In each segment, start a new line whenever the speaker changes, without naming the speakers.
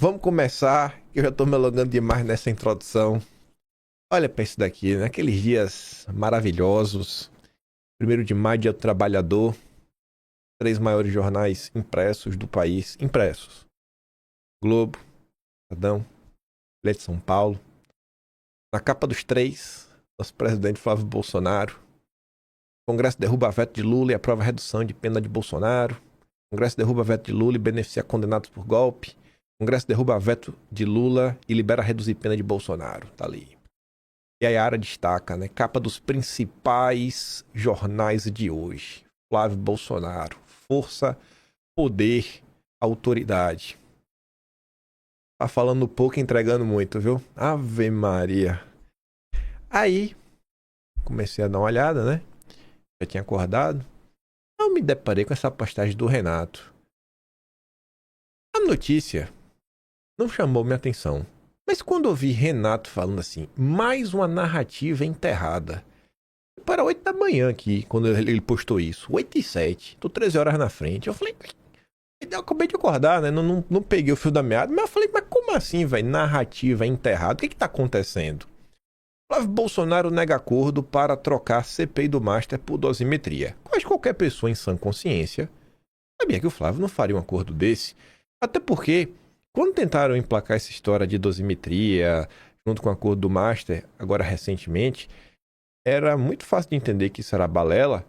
Vamos começar, que eu já tô me alongando demais nessa introdução. Olha pra isso daqui, naqueles dias maravilhosos. 1º de maio, Dia do Trabalhador. 3 maiores jornais impressos do país. Impressos. Globo, Estadão, Folha de São Paulo. Na capa dos três, nosso presidente Flávio Bolsonaro. Congresso derruba veto de Lula e aprova redução de pena de Bolsonaro. Congresso derruba veto de Lula e beneficia condenados por golpe. Congresso derruba veto de Lula e libera reduzir pena de Bolsonaro. Tá ali. E aí a área destaca, né? Capa dos principais jornais de hoje. Flávio Bolsonaro. Força, poder, autoridade. Tá falando pouco e entregando muito, viu? Ave Maria. Aí, comecei a dar uma olhada, né? Já tinha acordado. Eu me deparei com essa postagem do Renato. A notícia não chamou minha atenção. Mas quando eu vi Renato falando assim, mais uma narrativa enterrada. Para 8 da manhã aqui, quando ele postou isso. 8h07. Tô 13 horas na frente. Eu falei, eu acabei de acordar, né? Não peguei o fio da meada. Mas eu falei, mas como assim, velho? Narrativa enterrada. O que tá acontecendo? Flávio Bolsonaro nega acordo para trocar CPI do Master por dosimetria. Quase qualquer pessoa em sã consciência sabia que o Flávio não faria um acordo desse. Até porque, quando tentaram emplacar essa história de dosimetria, junto com o acordo do Master, agora recentemente, era muito fácil de entender que isso era balela,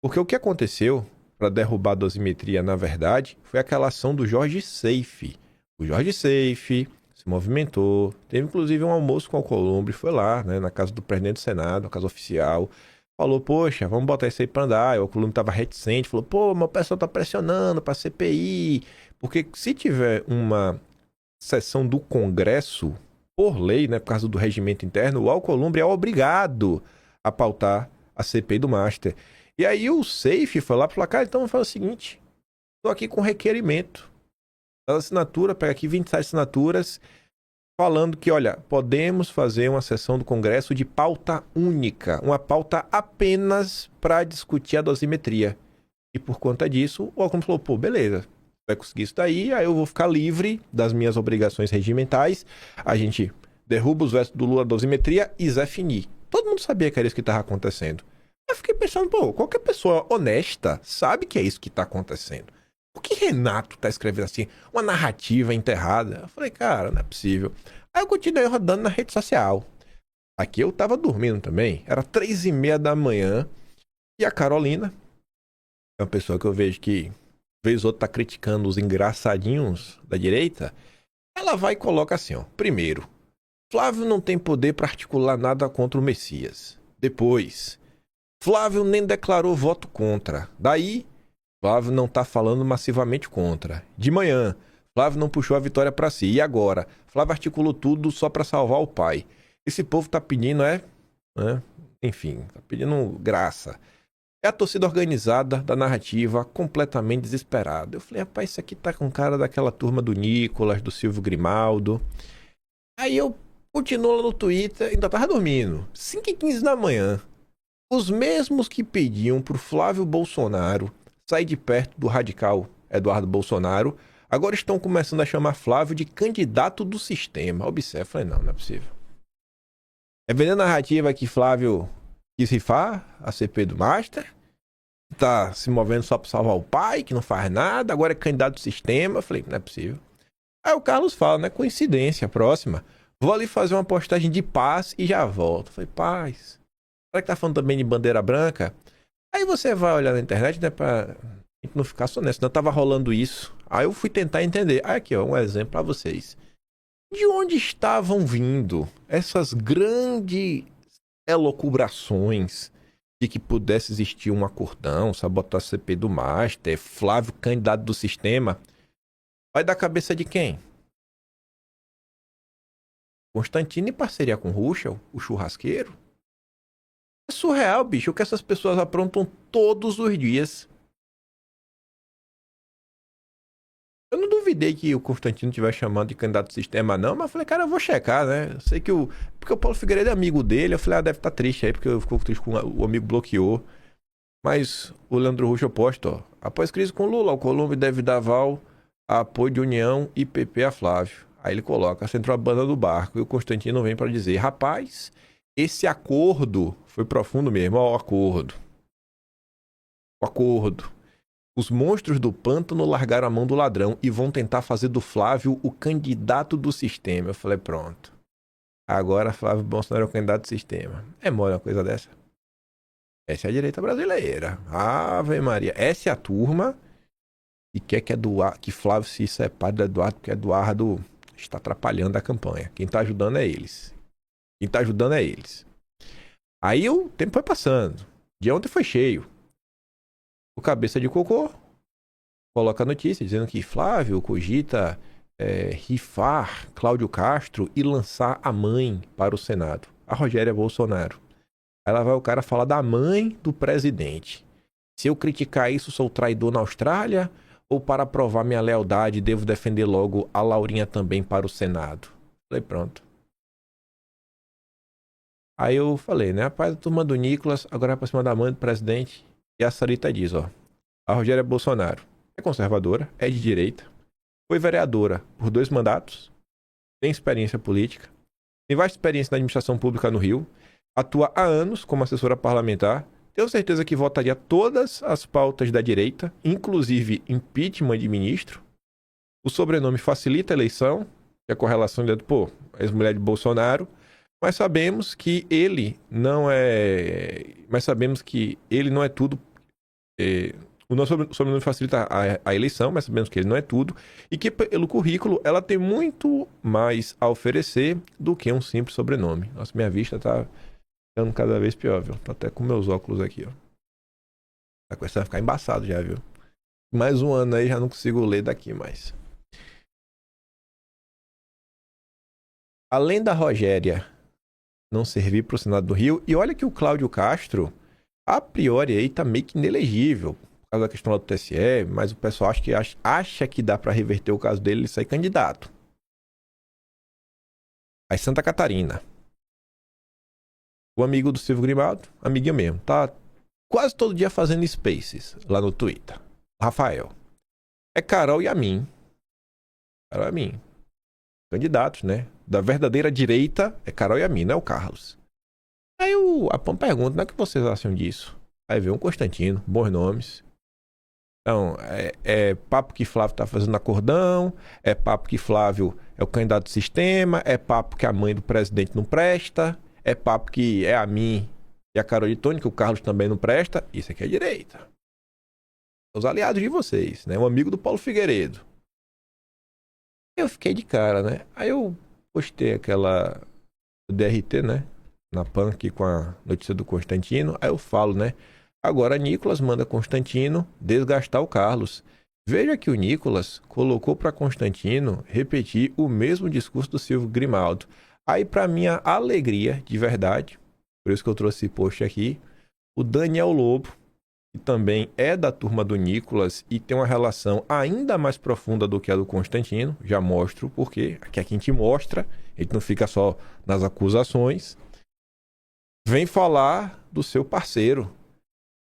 porque o que aconteceu para derrubar a dosimetria, na verdade, foi aquela ação do Jorge Seife. O Jorge Seife se movimentou, teve inclusive um almoço com o Alcolumbre, foi lá, né, na casa do presidente do Senado, na casa oficial, falou, poxa, vamos botar isso aí para andar. O Alcolumbre estava reticente, falou, pô, mas o pessoal tá pressionando para CPI, porque se tiver uma sessão do Congresso, por lei, né, por causa do regimento interno, o Alcolumbre é obrigado a pautar a CPI do Master. E aí o Seife foi lá e falou, cara, então vamos fazer o seguinte, tô aqui com requerimento da assinatura, pega aqui 27 assinaturas, falando que, olha, podemos fazer uma sessão do Congresso de pauta única, uma pauta apenas para discutir a dosimetria. E por conta disso, o Alcolumbre falou, pô, beleza, vai conseguir isso daí, aí eu vou ficar livre das minhas obrigações regimentais, a gente derruba os vetos do Lula da dosimetria e Zé Fini. Todo mundo sabia que era isso que estava acontecendo. Eu fiquei pensando, pô, qualquer pessoa honesta sabe que é isso que está acontecendo. Por que Renato tá escrevendo assim, uma narrativa enterrada? Eu falei, cara, não é possível. Aí eu continuei rodando na rede social. Aqui eu tava dormindo também, era 3h30 da manhã, e a Carolina, é uma pessoa que eu vejo que, vez ou outra, tá criticando os engraçadinhos da direita, ela vai e coloca assim, ó, primeiro, Flávio não tem poder para articular nada contra o Messias. Depois, Flávio nem declarou voto contra. Daí, Flávio não tá falando massivamente contra. De manhã, Flávio não puxou a vitória para si. E agora, Flávio articulou tudo só para salvar o pai. Esse povo tá pedindo, enfim, tá pedindo graça. É a torcida organizada da narrativa, completamente desesperada. Eu falei, rapaz, isso aqui tá com cara daquela turma do Nicolas, do Silvio Grimaldo. Aí eu continuo lá no Twitter, ainda tava dormindo. 5h15 da manhã. Os mesmos que pediam pro Flávio Bolsonaro sair de perto do radical Eduardo Bolsonaro, agora estão começando a chamar Flávio de candidato do sistema. Observe, eu falei, não é possível. É vendendo a narrativa que Flávio quis rifar a CP do Master, tá se movendo só pra salvar o pai, que não faz nada, agora é candidato do sistema. Eu falei, não é possível. Aí o Carlos fala, né? Coincidência, próxima. Vou ali fazer uma postagem de paz e já volto. Eu falei, paz. Será que tá falando também de bandeira branca? Aí você vai olhar na internet, né? Pra não ficar só nessa. Não tava rolando isso. Aí eu fui tentar entender. Aí aqui, ó, um exemplo pra vocês. De onde estavam vindo essas grandes elucubrações de que pudesse existir um acordão, sabotar a CP do Master, Flávio candidato do sistema? Vai da cabeça de quem? Constantino em parceria com Ruschel, o churrasqueiro? É surreal, bicho, o que essas pessoas aprontam todos os dias. Eu não duvidei que o Constantino tivesse chamando de candidato do sistema, não, mas eu falei, cara, eu vou checar, né? Eu sei que porque o Paulo Figueiredo é amigo dele, eu falei, deve estar triste aí, porque eu ficou triste com o amigo bloqueou. Mas o Leandro Ruschel posta, ó, após crise com Lula, o Alcolumbre deve dar aval a apoio de União e PP a Flávio. Aí ele coloca, você entrou a banda do barco, e o Constantino vem para dizer, rapaz, esse acordo foi profundo mesmo, ó, o acordo. O acordo. Os monstros do pântano largaram a mão do ladrão e vão tentar fazer do Flávio o candidato do sistema. Eu falei, pronto. Agora Flávio Bolsonaro é o candidato do sistema. É mole uma coisa dessa? Essa é a direita brasileira. Ave Maria. Essa é a turma que quer que Flávio se separe do Eduardo, porque Eduardo está atrapalhando a campanha. Quem está ajudando é eles. Quem está ajudando é eles. Aí o tempo foi passando. O dia ontem foi cheio. O cabeça de cocô coloca a notícia dizendo que Flávio cogita rifar Cláudio Castro e lançar a mãe para o Senado. A Rogéria Bolsonaro. Aí lá vai o cara falar da mãe do presidente. Se eu criticar isso, sou traidor na Austrália? Ou para provar minha lealdade, devo defender logo a Laurinha também para o Senado? Falei, pronto. Aí eu falei, né? Rapaz, a turma do Nicolas, agora é pra cima da mãe do presidente. E a Sarita diz, ó. A Rogéria Bolsonaro é conservadora, é de direita, foi vereadora por 2 mandatos, tem experiência política, tem vasta experiência na administração pública no Rio, atua há anos como assessora parlamentar, tenho certeza que votaria todas as pautas da direita, inclusive impeachment de ministro. O sobrenome facilita a eleição, que é a correlação de, pô, ex-mulher de Bolsonaro, mas sabemos que ele não é tudo. O nosso sobrenome facilita a eleição, mas sabemos que ele não é tudo. E que pelo currículo ela tem muito mais a oferecer do que um simples sobrenome. Nossa, minha vista tá ficando cada vez pior, viu? Tô até com meus óculos aqui, ó. A questão vai ficar embaçado já, viu? Mais um ano aí já não consigo ler daqui mais. Além da Rogéria não servir para o Senado do Rio, e olha que o Cláudio Castro, a priori aí tá meio que inelegível por causa da questão lá do TSE, mas o pessoal acha que dá para reverter o caso dele e sair candidato. Aí Santa Catarina. O amigo do Silvio Grimaldo, amiguinho mesmo, tá quase todo dia fazendo spaces lá no Twitter. Rafael. É Carol e a mim. Carol e a mim. Candidatos, né? Da verdadeira direita é Carol e a mim, não é o Carlos. Aí a Pam pergunta, não é que vocês acham disso? Aí vem um Constantino, bons nomes. Então, é papo que Flávio tá fazendo acordão, é papo que Flávio é o candidato do sistema, é papo que a mãe do presidente não presta, é papo que é a mim e a Carol de Tony, que o Carlos também não presta. Isso aqui é direita. Os aliados de vocês, né? Um amigo do Paulo Figueiredo. Eu fiquei de cara, né? Aí eu postei aquela DRT, né? Na PAN aqui com a notícia do Constantino. Aí eu falo, né? Agora Nicolas manda Constantino desgastar o Carlos. Veja que o Nicolas colocou para Constantino repetir o mesmo discurso do Silvio Grimaldo. Aí, para minha alegria, de verdade, por isso que eu trouxe esse post aqui, o Daniel Lobo, que também é da turma do Nicolas e tem uma relação ainda mais profunda do que a do Constantino, já mostro porque aqui a gente mostra, a gente não fica só nas acusações, vem falar do seu parceiro.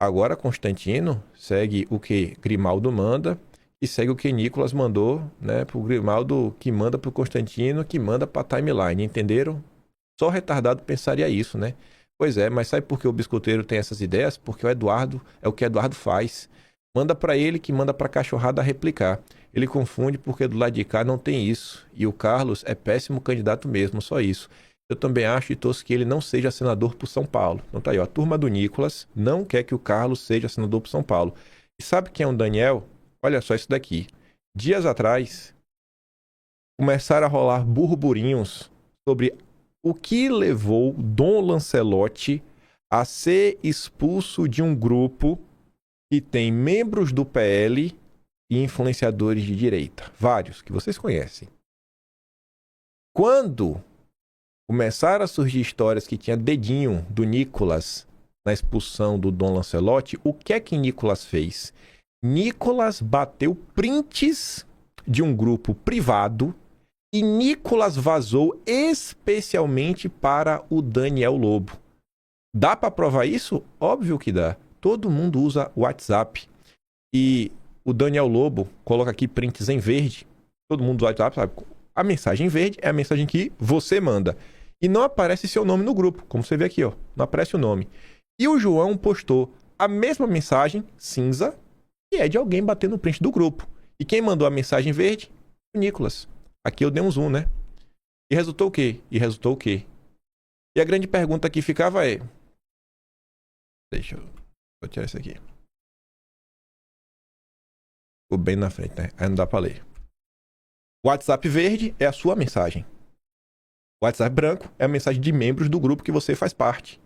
Agora Constantino segue o que Grimaldo manda e segue o que Nicolas mandou, né, pro Grimaldo, que manda pro Constantino, que manda pra timeline, entenderam? Só retardado pensaria isso, né? Pois é, mas sabe por que o biscoiteiro tem essas ideias? Porque o Eduardo é o que Eduardo faz. Manda pra ele que manda pra cachorrada replicar. Ele confunde porque do lado de cá não tem isso. E o Carlos é péssimo candidato mesmo, só isso. Eu também acho e torço que ele não seja senador por São Paulo. Então tá aí, ó, a turma do Nicolas não quer que o Carlos seja senador por São Paulo. E sabe quem é o Daniel? Olha só isso daqui. Dias atrás, começaram a rolar burburinhos sobre o que levou Dom Lancelotti a ser expulso de um grupo que tem membros do PL e influenciadores de direita. Vários, que vocês conhecem. Quando começaram a surgir histórias que tinha dedinho do Nicolas na expulsão do Dom Lancelotti, o que é que Nicolas fez? Nicolas bateu prints de um grupo privado e Nicolas vazou especialmente para o Daniel Lobo. Dá para provar isso? Óbvio que dá. Todo mundo usa WhatsApp. E o Daniel Lobo coloca aqui prints em verde. Todo mundo usa WhatsApp, sabe? A mensagem verde é a mensagem que você manda. E não aparece seu nome no grupo, como você vê aqui, ó. Não aparece o nome. E o João postou a mesma mensagem, cinza, que é de alguém batendo no print do grupo. E quem mandou a mensagem verde? O Nicolas. Aqui eu dei um zoom, né? E resultou o quê? E a grande pergunta que ficava é... Deixa eu tirar isso aqui. Ficou bem na frente, né? Aí não dá pra ler. O WhatsApp verde é a sua mensagem. O WhatsApp branco é a mensagem de membros do grupo que você faz parte.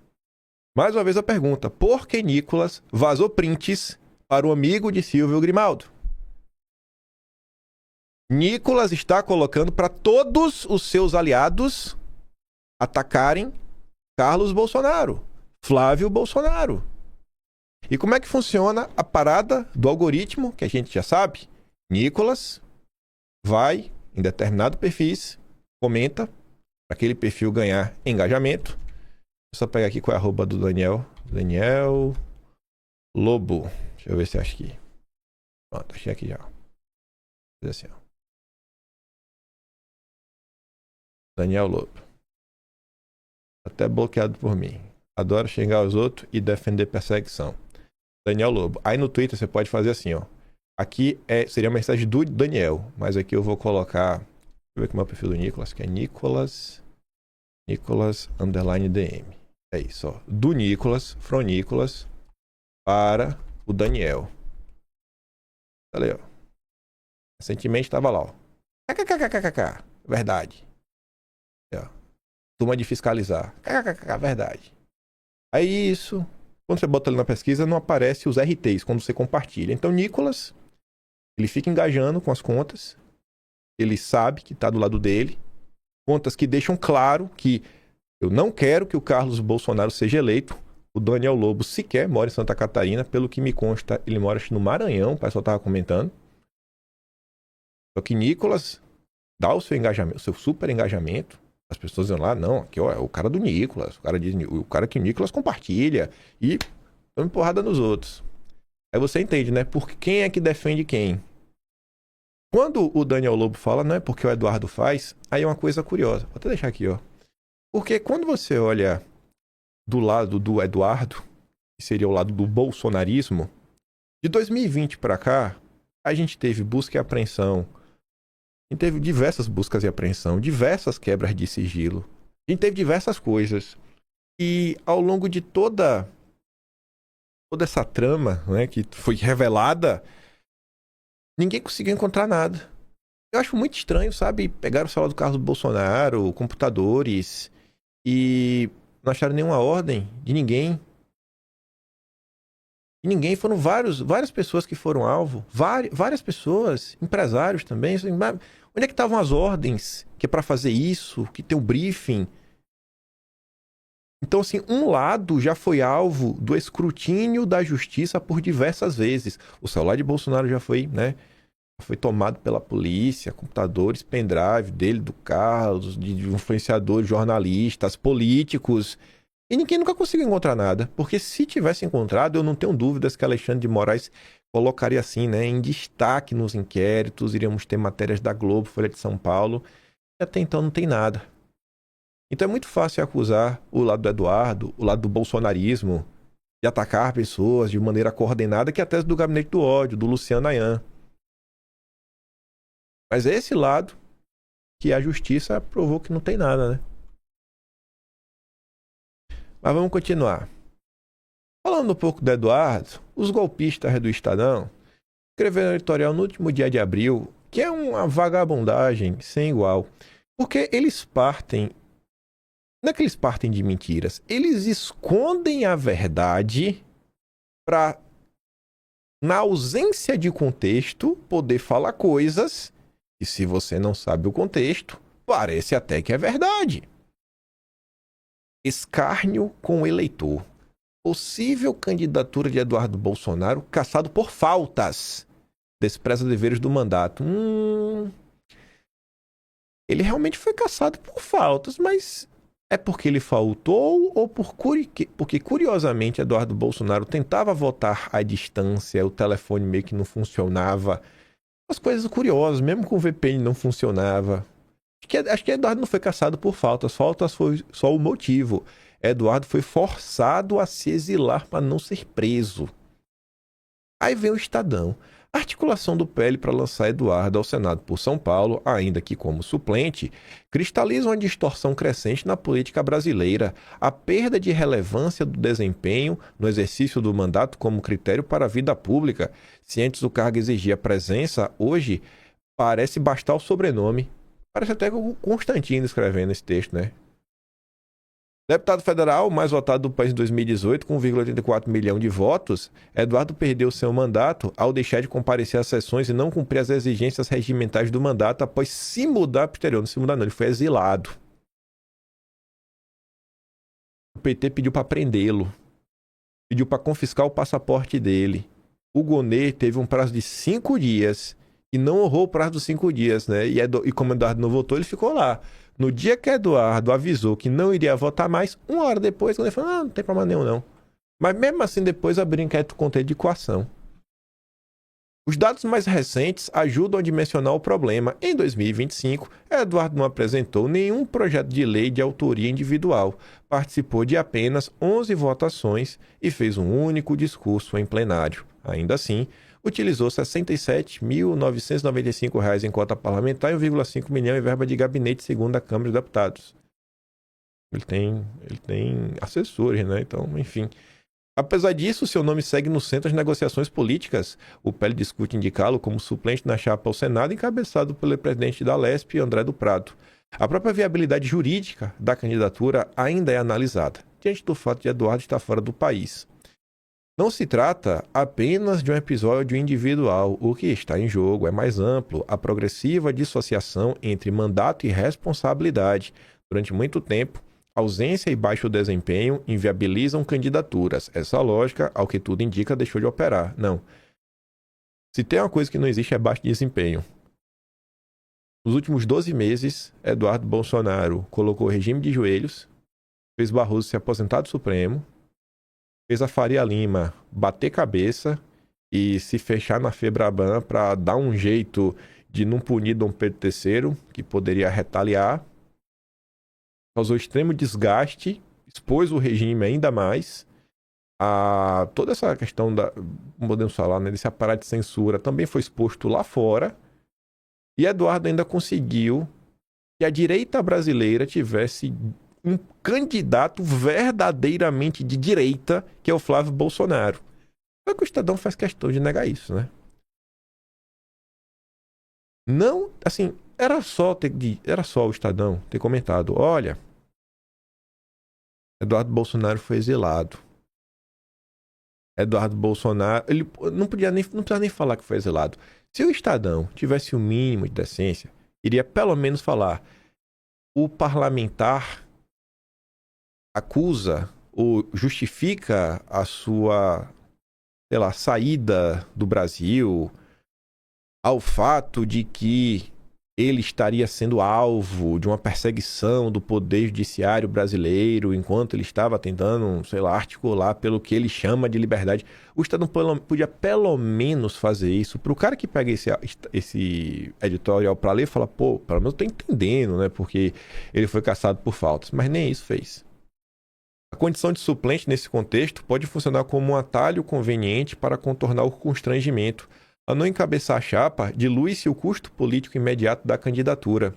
Mais uma vez a pergunta: por que Nicolas vazou prints para o amigo de Silvio Grimaldo? Nicolas está colocando para todos os seus aliados atacarem Carlos Bolsonaro, Flávio Bolsonaro. E como é que funciona a parada do algoritmo, que a gente já sabe? Nicolas vai em determinado perfis, comenta, para aquele perfil ganhar engajamento. Vou só pegar aqui qual é a arroba do Daniel. Daniel Lobo. Deixa eu ver se acho aqui. Pronto, achei aqui já. Vou fazer assim, ó. Daniel Lobo. Até bloqueado por mim. Adoro xingar os outros e defender perseguição. Daniel Lobo. Aí no Twitter você pode fazer assim, ó. Aqui seria a mensagem do Daniel, mas aqui eu vou colocar... Deixa eu ver como é o perfil do Nicolas, que é Nicolas _DM. É isso, ó. Do Nicolas, from Nicolas, para o Daniel. Olha aí, ó. Recentemente estava lá, ó. KKKKKK. Verdade. Ó. Turma de fiscalizar. KKKK. Verdade. Aí isso... Quando você bota ali na pesquisa, não aparece os RTs quando você compartilha. Então, Nicolas, ele fica engajando com as contas. Ele sabe que está do lado dele. Contas que deixam claro que eu não quero que o Carlos Bolsonaro seja eleito. O Daniel Lobo sequer mora em Santa Catarina. Pelo que me consta, ele mora no Maranhão. O pessoal estava comentando. Só que Nicolas dá o seu engajamento, o seu super engajamento. As pessoas dizem lá, não, aqui ó, é o cara do Nicolas. O cara que o Nicolas compartilha. E dá uma porrada nos outros. Aí você entende, né? Porque quem é que defende quem? Quando o Daniel Lobo fala, não é porque o Eduardo faz, aí é uma coisa curiosa. Vou até deixar aqui, ó. Porque quando você olha do lado do Eduardo, que seria o lado do bolsonarismo, de 2020 para cá, a gente teve busca e apreensão. A gente teve diversas buscas e apreensão, diversas quebras de sigilo. A gente teve diversas coisas. E ao longo de toda essa trama, né, que foi revelada, ninguém conseguiu encontrar nada. Eu acho muito estranho, sabe? Pegaram o celular do Carlos Bolsonaro, computadores, e não acharam nenhuma ordem de ninguém. E ninguém, foram várias pessoas que foram alvo. Várias pessoas, empresários também. Assim, onde é que estavam as ordens que é para fazer isso, que tem o briefing? Então, assim, um lado já foi alvo do escrutínio da justiça por diversas vezes. O celular de Bolsonaro já foi, né? Foi tomado pela polícia, computadores, pendrive dele, do Carlos, de influenciadores, jornalistas, políticos. E ninguém nunca conseguiu encontrar nada. Porque se tivesse encontrado, eu não tenho dúvidas que Alexandre de Moraes colocaria assim, né? Em destaque nos inquéritos, iríamos ter matérias da Globo, Folha de São Paulo. E até então não tem nada. Então é muito fácil acusar o lado do Eduardo, o lado do bolsonarismo, de atacar pessoas de maneira coordenada, que é a tese do gabinete do ódio, do Luciano Ayan. Mas é esse lado que a justiça provou que não tem nada, né? Mas vamos continuar. Falando um pouco do Eduardo, os golpistas do Estadão escreveram um editorial no último dia de abril, que é uma vagabundagem sem igual. Porque eles partem... Não é que eles partem de mentiras. Eles escondem a verdade para, na ausência de contexto, poder falar coisas que, se você não sabe o contexto, parece até que é verdade. Escárnio com o eleitor. Possível candidatura de Eduardo Bolsonaro caçado por faltas. Despreza deveres do mandato. Ele realmente foi caçado por faltas, mas... É porque ele faltou ou porque, curiosamente, Eduardo Bolsonaro tentava votar à distância, o telefone meio que não funcionava. As coisas curiosas, mesmo com o VPN não funcionava. Acho que Eduardo não foi caçado por faltas. Faltas foi só o motivo. Eduardo foi forçado a se exilar para não ser preso. Aí vem o Estadão. A articulação do PL para lançar Eduardo ao Senado por São Paulo, ainda que como suplente, cristaliza uma distorção crescente na política brasileira. A perda de relevância do desempenho no exercício do mandato como critério para a vida pública. Se antes o cargo exigia presença, hoje parece bastar o sobrenome. Parece até o Constantino escrevendo esse texto, né? Deputado federal mais votado do país em 2018, com 1,84 milhão de votos, Eduardo perdeu seu mandato ao deixar de comparecer às sessões e não cumprir as exigências regimentais do mandato após se mudar para o exterior. Não se mudar, não, ele foi exilado. O PT pediu para prendê-lo, pediu para confiscar o passaporte dele. O Gonê teve um prazo de 5 dias e não honrou o prazo dos 5 dias, né? E como Eduardo não votou, ele ficou lá. No dia que Eduardo avisou que não iria votar mais, 1 hora depois, ele falou, não tem problema nenhum, não. Mas mesmo assim, depois abriu inquérito contra de coação. Os dados mais recentes ajudam a dimensionar o problema. Em 2025, Eduardo não apresentou nenhum projeto de lei de autoria individual, participou de apenas 11 votações e fez um único discurso em plenário. Ainda assim, utilizou R$ 67.995 em cota parlamentar e 1,5 milhão em verba de gabinete, segundo a Câmara dos Deputados. Ele tem assessores, né? Então, enfim. Apesar disso, seu nome segue no centro das negociações políticas. O PL discute indicá-lo como suplente na chapa ao Senado, encabeçado pelo presidente da Lesp, André do Prado. A própria viabilidade jurídica da candidatura ainda é analisada, diante do fato de Eduardo estar fora do país. Não se trata apenas de um episódio individual. O que está em jogo é mais amplo. A progressiva dissociação entre mandato e responsabilidade. Durante muito tempo, ausência e baixo desempenho inviabilizam candidaturas. Essa lógica, ao que tudo indica, deixou de operar. Não. Se tem uma coisa que não existe é baixo desempenho. Nos últimos 12 meses, Eduardo Bolsonaro colocou o regime de joelhos, fez Barroso se aposentar do Supremo, fez a Faria Lima bater cabeça e se fechar na Febraban para dar um jeito de não punir Dom Pedro III, que poderia retaliar. Causou extremo desgaste, expôs o regime ainda mais. Toda essa questão podemos falar, né, desse aparato de censura também foi exposto lá fora. E Eduardo ainda conseguiu que a direita brasileira tivesse um candidato verdadeiramente de direita, que é o Flávio Bolsonaro. Só que o Estadão faz questão de negar isso, né? Não, assim, era só o Estadão ter comentado, olha, Eduardo Bolsonaro foi exilado. Eduardo Bolsonaro, ele não precisava nem falar que foi exilado. Se o Estadão tivesse o mínimo de decência, iria pelo menos falar, o parlamentar acusa ou justifica a sua, sei lá, saída do Brasil ao fato de que ele estaria sendo alvo de uma perseguição do poder judiciário brasileiro enquanto ele estava tentando, sei lá, articular pelo que ele chama de liberdade. O Estado podia pelo menos fazer isso. Para o cara que pega esse editorial para ler, fala, pô, pelo menos eu tô entendendo, né? Porque ele foi caçado por faltas. Mas nem isso fez. A condição de suplente nesse contexto pode funcionar como um atalho conveniente para contornar o constrangimento. A não encabeçar a chapa, dilui-se o custo político imediato da candidatura.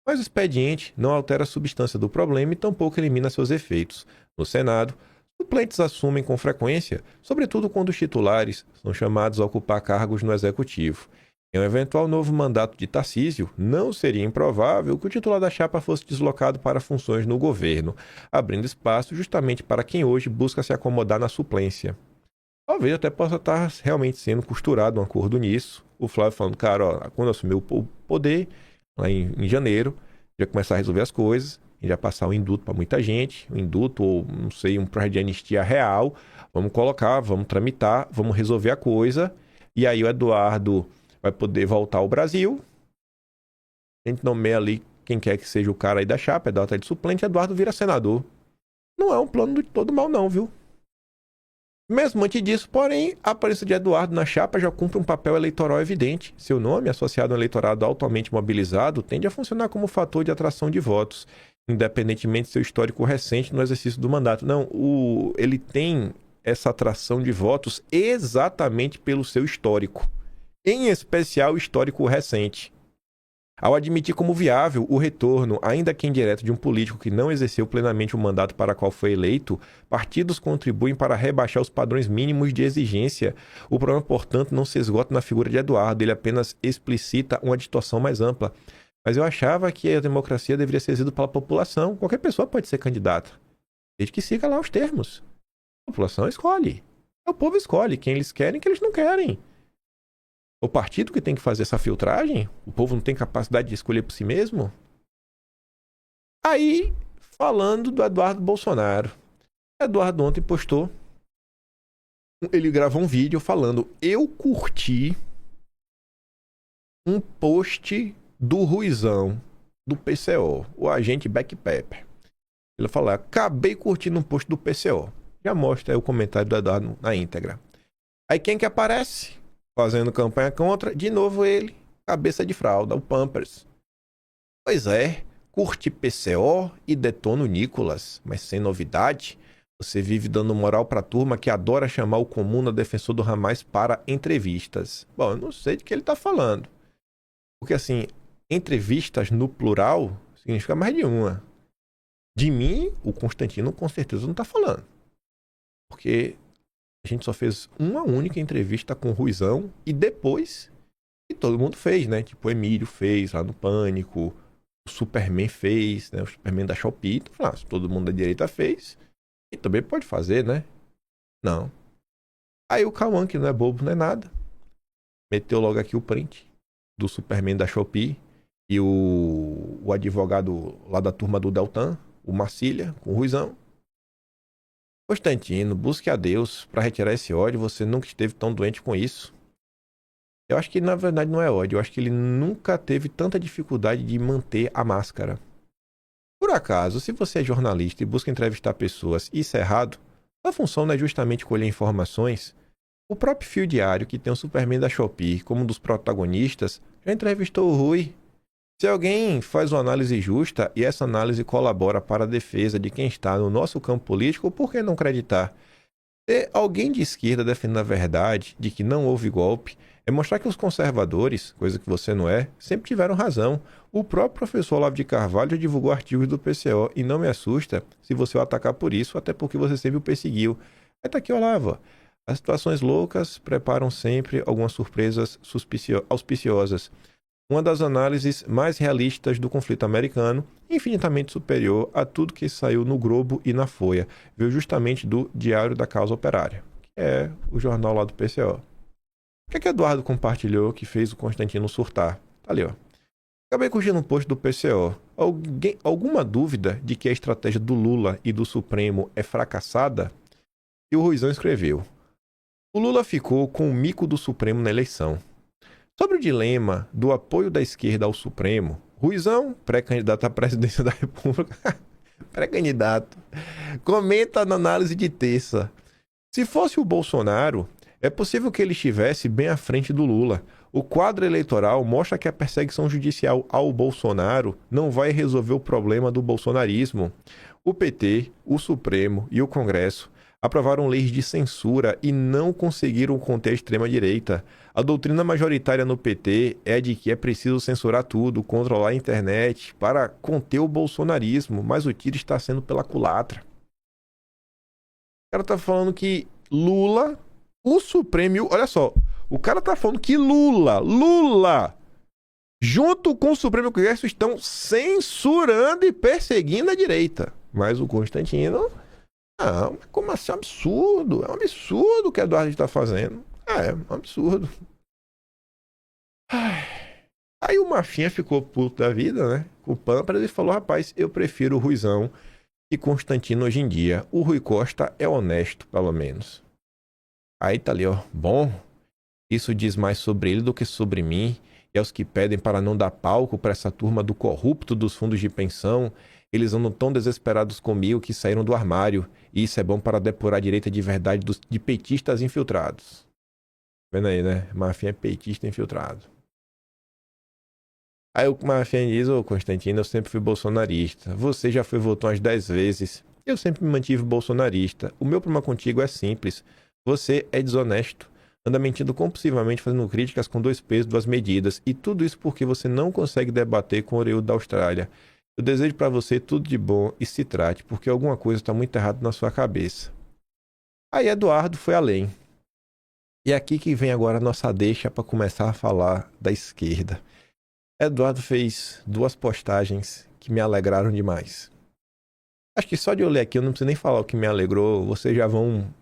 Mas o expediente não altera a substância do problema e tampouco elimina seus efeitos. No Senado, suplentes assumem com frequência, sobretudo quando os titulares são chamados a ocupar cargos no Executivo. Em um eventual novo mandato de Tarcísio, não seria improvável que o titular da chapa fosse deslocado para funções no governo, abrindo espaço justamente para quem hoje busca se acomodar na suplência. Talvez até possa estar realmente sendo costurado um acordo nisso. O Flávio falando, cara, ó, quando assumiu o poder, lá em janeiro, já começar a resolver as coisas, já passar um induto para muita gente, um induto ou, não sei, um projeto de anistia real, vamos colocar, vamos tramitar, vamos resolver a coisa, e aí o Eduardo vai poder voltar ao Brasil, a gente nomeia ali quem quer que seja o cara aí da chapa, Eduardo tá de suplente, Eduardo vira senador. Não é um plano de todo mal não, viu? Mesmo antes disso, porém, a aparência de Eduardo na chapa já cumpre um papel eleitoral evidente. Seu nome, associado a um eleitorado altamente mobilizado, tende a funcionar como fator de atração de votos, independentemente de seu histórico recente no exercício do mandato. Não, ele tem essa atração de votos exatamente pelo seu histórico, em especial o histórico recente. Ao admitir como viável o retorno, ainda que indireto, de um político que não exerceu plenamente o mandato para qual foi eleito, partidos contribuem para rebaixar os padrões mínimos de exigência. O problema, portanto, não se esgota na figura de Eduardo, ele apenas explicita uma distorção mais ampla. Mas eu achava que a democracia deveria ser exercida pela população. Qualquer pessoa pode ser candidata, desde que siga lá os termos. A população escolhe. O povo escolhe quem eles querem e quem eles não querem. O partido que tem que fazer essa filtragem? O povo não tem capacidade de escolher por si mesmo? Aí, falando do Eduardo Bolsonaro. Eduardo ontem postou. Ele gravou um vídeo falando: eu curti um post do Ruizão, do PCO, o agente Back Pepper. Ele falou: acabei curtindo um post do PCO. Já mostra aí o comentário do Eduardo na íntegra. Aí quem que aparece? Fazendo campanha contra, de novo ele, cabeça de fralda, o Pampers. Pois é, curte PCO e detona o Nicolas, mas sem novidade. Você vive dando moral pra turma que adora chamar o Comuna defensor do Hamas para entrevistas. Bom, eu não sei de que ele tá falando. Porque assim, entrevistas no plural significa mais de uma. De mim, o Constantino com certeza não tá falando. Porque a gente só fez uma única entrevista com o Ruizão e depois que todo mundo fez, né? Tipo, o Emílio fez lá no Pânico, o Superman fez, né? O Superman da Shopee. Então, se todo mundo da direita fez, e também pode fazer, né? Não. Aí o Cauã, que não é bobo, não é nada, meteu logo aqui o print do Superman da Shopee e o advogado lá da turma do Deltan, o Marcília, com o Ruizão. Constantino, busque a Deus para retirar esse ódio. Você nunca esteve tão doente com isso. Eu acho que na verdade não é ódio. Eu acho que ele nunca teve tanta dificuldade de manter a máscara. Por acaso, se você é jornalista e busca entrevistar pessoas e isso é errado, a função não é justamente colher informações? O próprio Fio Diário, que tem o Superman da Shopee como um dos protagonistas, já entrevistou o Rui. Se alguém faz uma análise justa e essa análise colabora para a defesa de quem está no nosso campo político, por que não acreditar? Se alguém de esquerda defende a verdade de que não houve golpe, é mostrar que os conservadores, coisa que você não é, sempre tiveram razão. O próprio professor Olavo de Carvalho já divulgou artigos do PCO e não me assusta se você o atacar por isso, até porque você sempre o perseguiu. Aí tá aqui, Olavo. As situações loucas preparam sempre algumas surpresas auspiciosas. Uma das análises mais realistas do conflito americano, infinitamente superior a tudo que saiu no Globo e na Folha, veio justamente do Diário da Causa Operária, que é o jornal lá do PCO. O que Eduardo compartilhou que fez o Constantino surtar? Tá ali, ó. Acabei curtindo um post do PCO. Alguma dúvida de que a estratégia do Lula e do Supremo é fracassada? E o Ruizão escreveu: o Lula ficou com o mico do Supremo na eleição. Sobre o dilema do apoio da esquerda ao Supremo, Ruizão, pré-candidato à presidência da República, pré-candidato, comenta na análise de terça. Se fosse o Bolsonaro, é possível que ele estivesse bem à frente do Lula. O quadro eleitoral mostra que a perseguição judicial ao Bolsonaro não vai resolver o problema do bolsonarismo. O PT, o Supremo e o Congresso aprovaram leis de censura e não conseguiram conter a extrema-direita. A doutrina majoritária no PT é de que é preciso censurar tudo, controlar a internet para conter o bolsonarismo, mas o tiro está sendo pela culatra. O cara tá falando que Lula, o Supremo... Olha só, o cara tá falando que Lula, junto com o Supremo Congresso, estão censurando e perseguindo a direita. Mas o Constantino... Não, como assim? É um absurdo. É um absurdo o que Eduardo está fazendo. É um absurdo. Aí o Mafinha ficou puto da vida, né? Com o Pampras e falou: rapaz, eu prefiro o Ruizão e Constantino hoje em dia. O Rui Costa é honesto, pelo menos. Aí tá ali, ó. Bom, isso diz mais sobre ele do que sobre mim. E aos que pedem para não dar palco para essa turma do corrupto dos fundos de pensão, Eles andam tão desesperados comigo que saíram do armário. E isso é bom para depurar a direita de verdade de petistas infiltrados. Vendo aí, né? Marfim é petista infiltrado. Aí o Marfim diz, ô Constantino, eu sempre fui bolsonarista. Você já foi votou umas 10 vezes. Eu sempre me mantive bolsonarista. O meu problema contigo é simples. Você é desonesto. Anda mentindo compulsivamente, fazendo críticas com 2 pesos, 2 medidas. E tudo isso porque você não consegue debater com o orelhudo da Austrália. Eu desejo para você tudo de bom e se trate, porque alguma coisa está muito errada na sua cabeça. Aí Eduardo foi além. E é aqui que vem agora a nossa deixa para começar a falar da esquerda. Eduardo fez 2 postagens que me alegraram demais. Acho que só de eu ler aqui, eu não preciso nem falar o que me alegrou, vocês já vão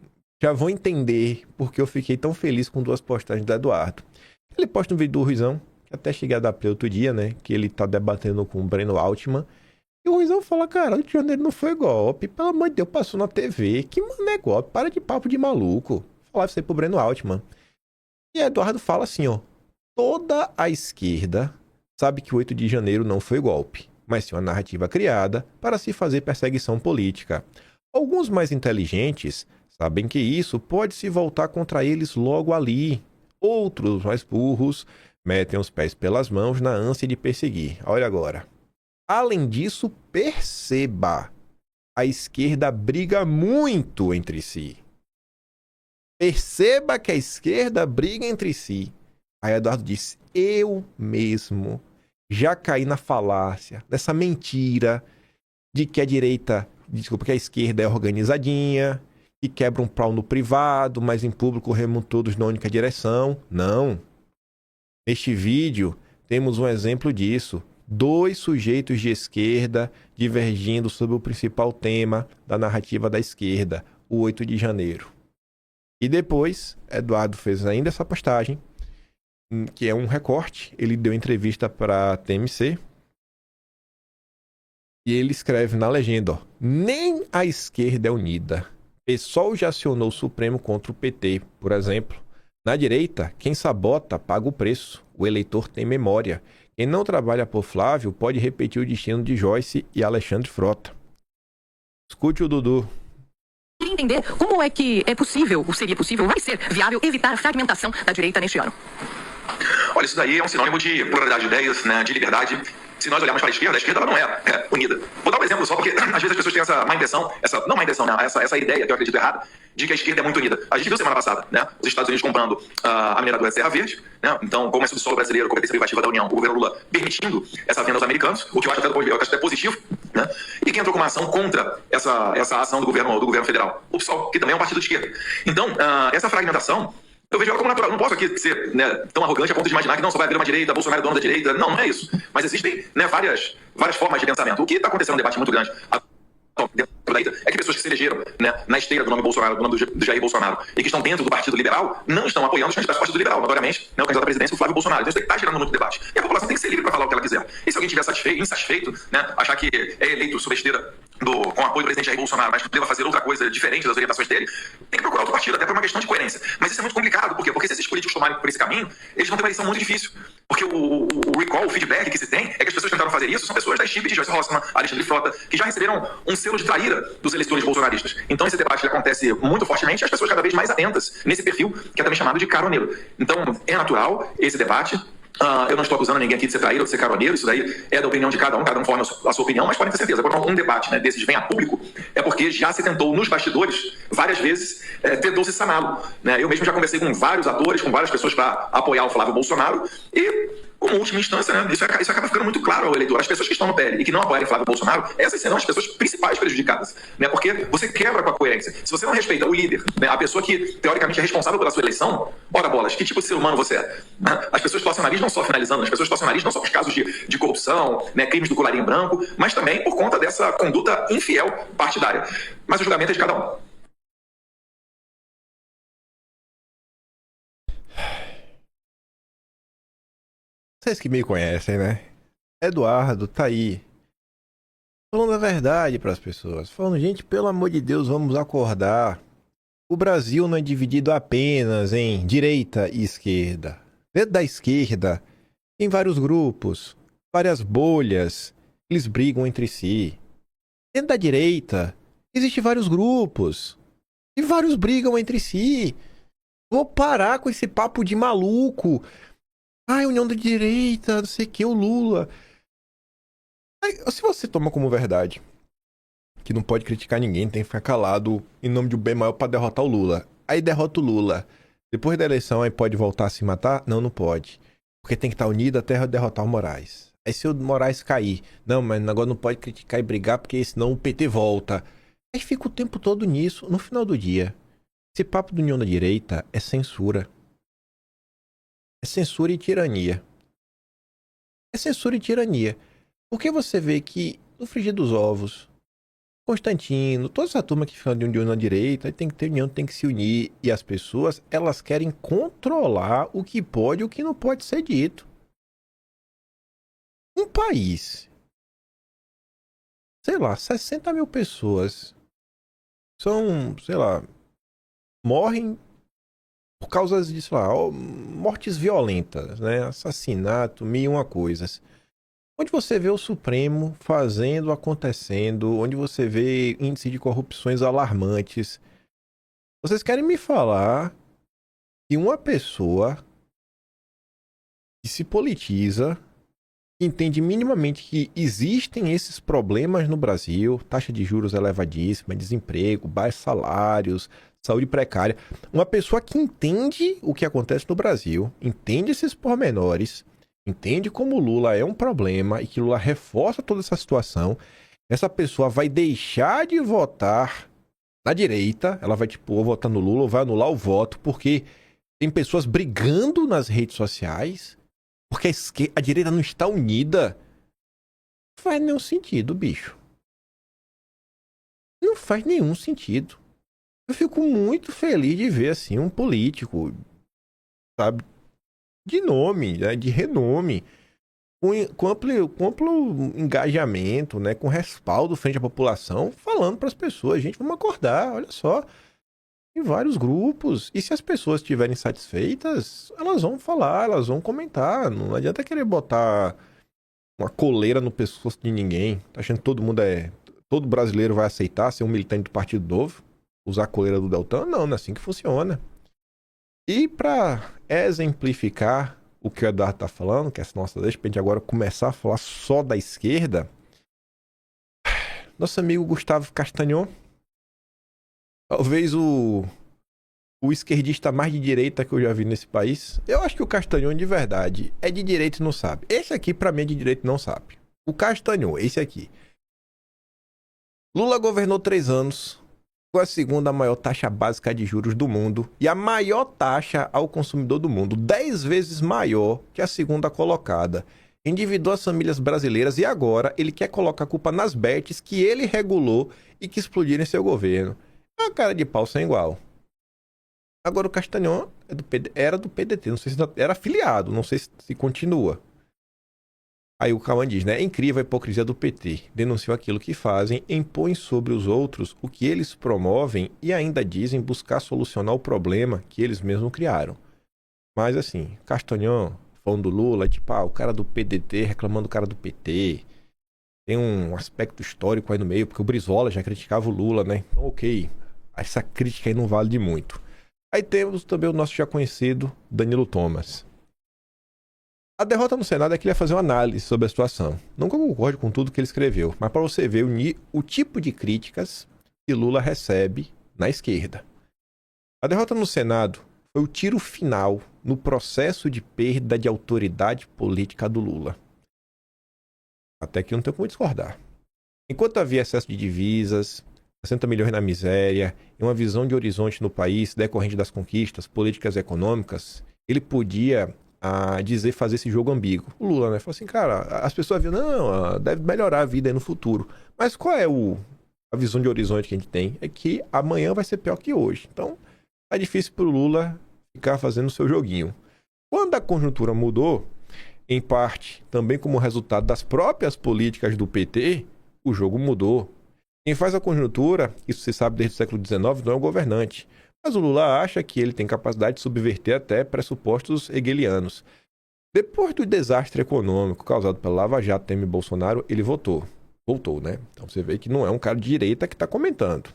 entender porque eu fiquei tão feliz com 2 postagens do Eduardo. Ele posta um vídeo do Ruizão, que até cheguei a dar play outro dia, né? Que ele tá debatendo com o Breno Altman. E o Ruizão fala, cara, o Rio de Janeiro não foi golpe. Pelo amor de Deus, passou na TV. Que mano é golpe? Para de papo de maluco. Falar isso aí pro Breno Altman. E Eduardo fala assim, ó. Toda a esquerda sabe que o 8 de janeiro não foi golpe, mas sim uma narrativa criada para se fazer perseguição política. Alguns mais inteligentes sabem que isso pode se voltar contra eles logo ali. Outros mais burros metem os pés pelas mãos na ânsia de perseguir. Olha agora. Além disso, perceba, a esquerda briga muito entre si. Perceba que a esquerda briga entre si. Aí Eduardo disse, eu mesmo já caí na falácia, nessa mentira de que que a esquerda é organizadinha, que quebra um pau no privado, mas em público remam todos na única direção. Não. Neste vídeo, temos um exemplo disso. 2 sujeitos de esquerda divergindo sobre o principal tema da narrativa da esquerda, o 8 de janeiro. E depois, Eduardo fez ainda essa postagem, que é um recorte. Ele deu entrevista para a TMC e ele escreve na legenda, ó, nem a esquerda é unida. PSOL já acionou o Supremo contra o PT, por exemplo. Na direita, quem sabota paga o preço. O eleitor tem memória. Quem não trabalha por Flávio pode repetir o destino de Joyce e Alexandre Frota. Escute o Dudu.
Queria entender como é que é possível, ou seria possível, vai ser viável evitar a fragmentação da direita neste ano.
Olha, isso daí é um sinônimo de pluralidade de ideias, né, de liberdade. Se nós olharmos para a esquerda ela não é unida. Vou dar um exemplo só, porque às vezes as pessoas têm essa má intenção, essa ideia que eu acredito errada, de que a esquerda é muito unida. A gente viu semana passada, né, os Estados Unidos comprando a mineradora Serra Verde, né, então, como é subsolo brasileiro, competência privativa da União, o governo Lula permitindo essa venda aos americanos, o que eu acho até positivo, né, e quem entrou com uma ação contra essa ação do governo federal? O PSOL, que também é um partido de esquerda. Então, essa fragmentação, eu vejo ela como natural. Não posso aqui ser, né, tão arrogante a ponto de imaginar que não só vai haver uma direita, Bolsonaro é dono da direita. Não, não é isso. Mas existem, né, várias formas de pensamento. O que está acontecendo é um debate muito grande dentro da direita é que pessoas que se elegeram, né, na esteira do nome Bolsonaro, do nome do Jair Bolsonaro, e que estão dentro do Partido Liberal, não estão apoiando os candidatos do Partido Liberal, notoriamente, né, o candidato à presidência, o Flávio Bolsonaro. Então isso está gerando muito debate. E a população tem que ser livre para falar o que ela quiser. E se alguém estiver insatisfeito, né, achar que é eleito sob a esteira com apoio do presidente Jair Bolsonaro, mas que deva fazer outra coisa diferente das orientações dele, tem que procurar outro partido, até por uma questão de coerência. Mas isso é muito complicado. Por quê? Porque se esses políticos tomarem por esse caminho, eles vão ter uma eleição muito difícil. Porque o recall, o feedback que se tem, é que as pessoas que tentaram fazer isso são pessoas da equipe de Joyce Hoffmann, Alexandre Frota, que já receberam um selo de traíra dos eleitores bolsonaristas. Então esse debate acontece muito fortemente e as pessoas cada vez mais atentas nesse perfil, que é também chamado de caroneiro. Então é natural esse debate. Eu não estou acusando ninguém aqui de ser traíra ou de ser caroneiro, isso daí é da opinião de cada um forma a sua opinião, mas podem ter certeza, quando um debate, né, desses vem a público, é porque já se tentou nos bastidores, várias vezes, tentou-se saná-lo. Né? Eu mesmo já conversei com vários atores, com várias pessoas para apoiar o Flávio Bolsonaro e, como última instância, né, isso acaba ficando muito claro ao eleitor. As pessoas que estão no PL e que não apoiarem Flávio Bolsonaro, essas serão as pessoas principais prejudicadas, né, porque você quebra com a coerência. Se você não respeita o líder, né, a pessoa que, teoricamente, é responsável pela sua eleição, ora bolas, que tipo de ser humano você é? Né? As pessoas torcem o nariz não só finalizando, as pessoas torcem o nariz não só por casos de corrupção, né, crimes do colarinho branco, mas também por conta dessa conduta infiel partidária. Mas o julgamento é de cada um.
Vocês que me conhecem, né? Eduardo tá aí falando a verdade para as pessoas. Falando, gente, pelo amor de Deus, vamos acordar. O Brasil não é dividido apenas em direita e esquerda. Dentro da esquerda tem vários grupos, várias bolhas. Eles brigam entre si. Dentro da direita, existem vários grupos. E vários brigam entre si. Vou parar com esse papo de maluco. Ai, União da Direita, não sei o que, o Lula. Aí, se você toma como verdade que não pode criticar ninguém, tem que ficar calado em nome de um bem maior pra derrotar o Lula. Aí derrota o Lula. Depois da eleição, aí pode voltar a se matar? Não, não pode. Porque tem que estar unido até derrotar o Moraes. Aí se o Moraes cair, não, mas agora não pode criticar e brigar porque senão o PT volta. Aí fica o tempo todo nisso. No final do dia, esse papo do União da Direita é censura. É censura e tirania. É censura e tirania. Porque você vê que no frigir dos ovos, Constantino, toda essa turma que fica de União da Direita, tem que ter união, tem que se unir. E as pessoas, elas querem controlar o que pode e o que não pode ser dito. Um país, sei lá, 60 mil pessoas são, sei lá, morrem por causa de, sei lá, mortes violentas, né? Assassinato, mil e uma coisas. Onde você vê o Supremo fazendo, acontecendo, onde você vê índice de corrupções alarmantes. Vocês querem me falar que uma pessoa que se politiza, entende minimamente que existem esses problemas no Brasil, taxa de juros elevadíssima, desemprego, baixos salários, saúde precária. Uma pessoa que entende o que acontece no Brasil, entende esses pormenores, entende como o Lula é um problema e que Lula reforça toda essa situação, essa pessoa vai deixar de votar na direita, ela vai tipo, ou votar no Lula ou vai anular o voto, porque tem pessoas brigando nas redes sociais, porque a direita não está unida. Não faz nenhum sentido, bicho. Não faz nenhum sentido. Eu fico muito feliz de ver, assim, um político, sabe, de nome, né, de renome, com amplo engajamento, né, com respaldo frente à população, falando para as pessoas, gente, vamos acordar, olha só, em vários grupos. E se as pessoas estiverem satisfeitas, elas vão falar, elas vão comentar. Não adianta querer botar uma coleira no pescoço de ninguém. Tá achando que todo brasileiro vai aceitar ser um militante do Partido Novo? Usar a coleira do Deltan? Não, não é assim que funciona. E para exemplificar o que o Eduardo tá falando, que é nossa, deixa a gente agora começar a falar só da esquerda. Nosso amigo Gustavo Castañón, talvez o esquerdista mais de direita que eu já vi nesse país. Eu acho que o Castañón, de verdade, é de direita e não sabe. Esse aqui, pra mim, é de direita e não sabe. O Castañón, esse aqui. Lula governou 3 anos com a segunda maior taxa básica de juros do mundo e a maior taxa ao consumidor do mundo, 10 vezes maior que a segunda colocada. Endividou as famílias brasileiras e agora ele quer colocar a culpa nas bets que ele regulou e que explodiram em seu governo. É uma cara de pau sem igual. Agora o Castañón era do PDT, não sei se era afiliado, não sei se continua. Aí o Cauã diz, né? É incrível a hipocrisia do PT. Denunciam aquilo que fazem, impõem sobre os outros o que eles promovem e ainda dizem buscar solucionar o problema que eles mesmos criaram. Mas assim, Castañón, falando do Lula, tipo, o cara do PDT reclamando do cara do PT. Tem um aspecto histórico aí no meio, porque o Brizola já criticava o Lula, né? Então, ok, essa crítica aí não vale de muito. Aí temos também o nosso já conhecido Danilo Thomas. A derrota no Senado é que ele ia fazer uma análise sobre a situação. Não que eu concorde com tudo que ele escreveu, mas para você ver o tipo de críticas que Lula recebe na esquerda. A derrota no Senado foi o tiro final no processo de perda de autoridade política do Lula. Até que não tem como discordar. Enquanto havia excesso de divisas, 60 milhões na miséria e uma visão de horizonte no país decorrente das conquistas políticas e econômicas, ele podia fazer esse jogo ambíguo. O Lula, né, falou assim, cara, as pessoas viram, não, deve melhorar a vida aí no futuro. Mas qual é a visão de horizonte que a gente tem? É que amanhã vai ser pior que hoje. Então, é difícil pro Lula ficar fazendo o seu joguinho. Quando a conjuntura mudou, em parte também como resultado das próprias políticas do PT, o jogo mudou. Quem faz a conjuntura, isso se sabe desde o século XIX, não é o governante. Mas o Lula acha que ele tem capacidade de subverter até pressupostos hegelianos. Depois do desastre econômico causado pela Lava Jato, Temer e Bolsonaro, ele votou. Voltou, né? Então você vê que não é um cara de direita que está comentando.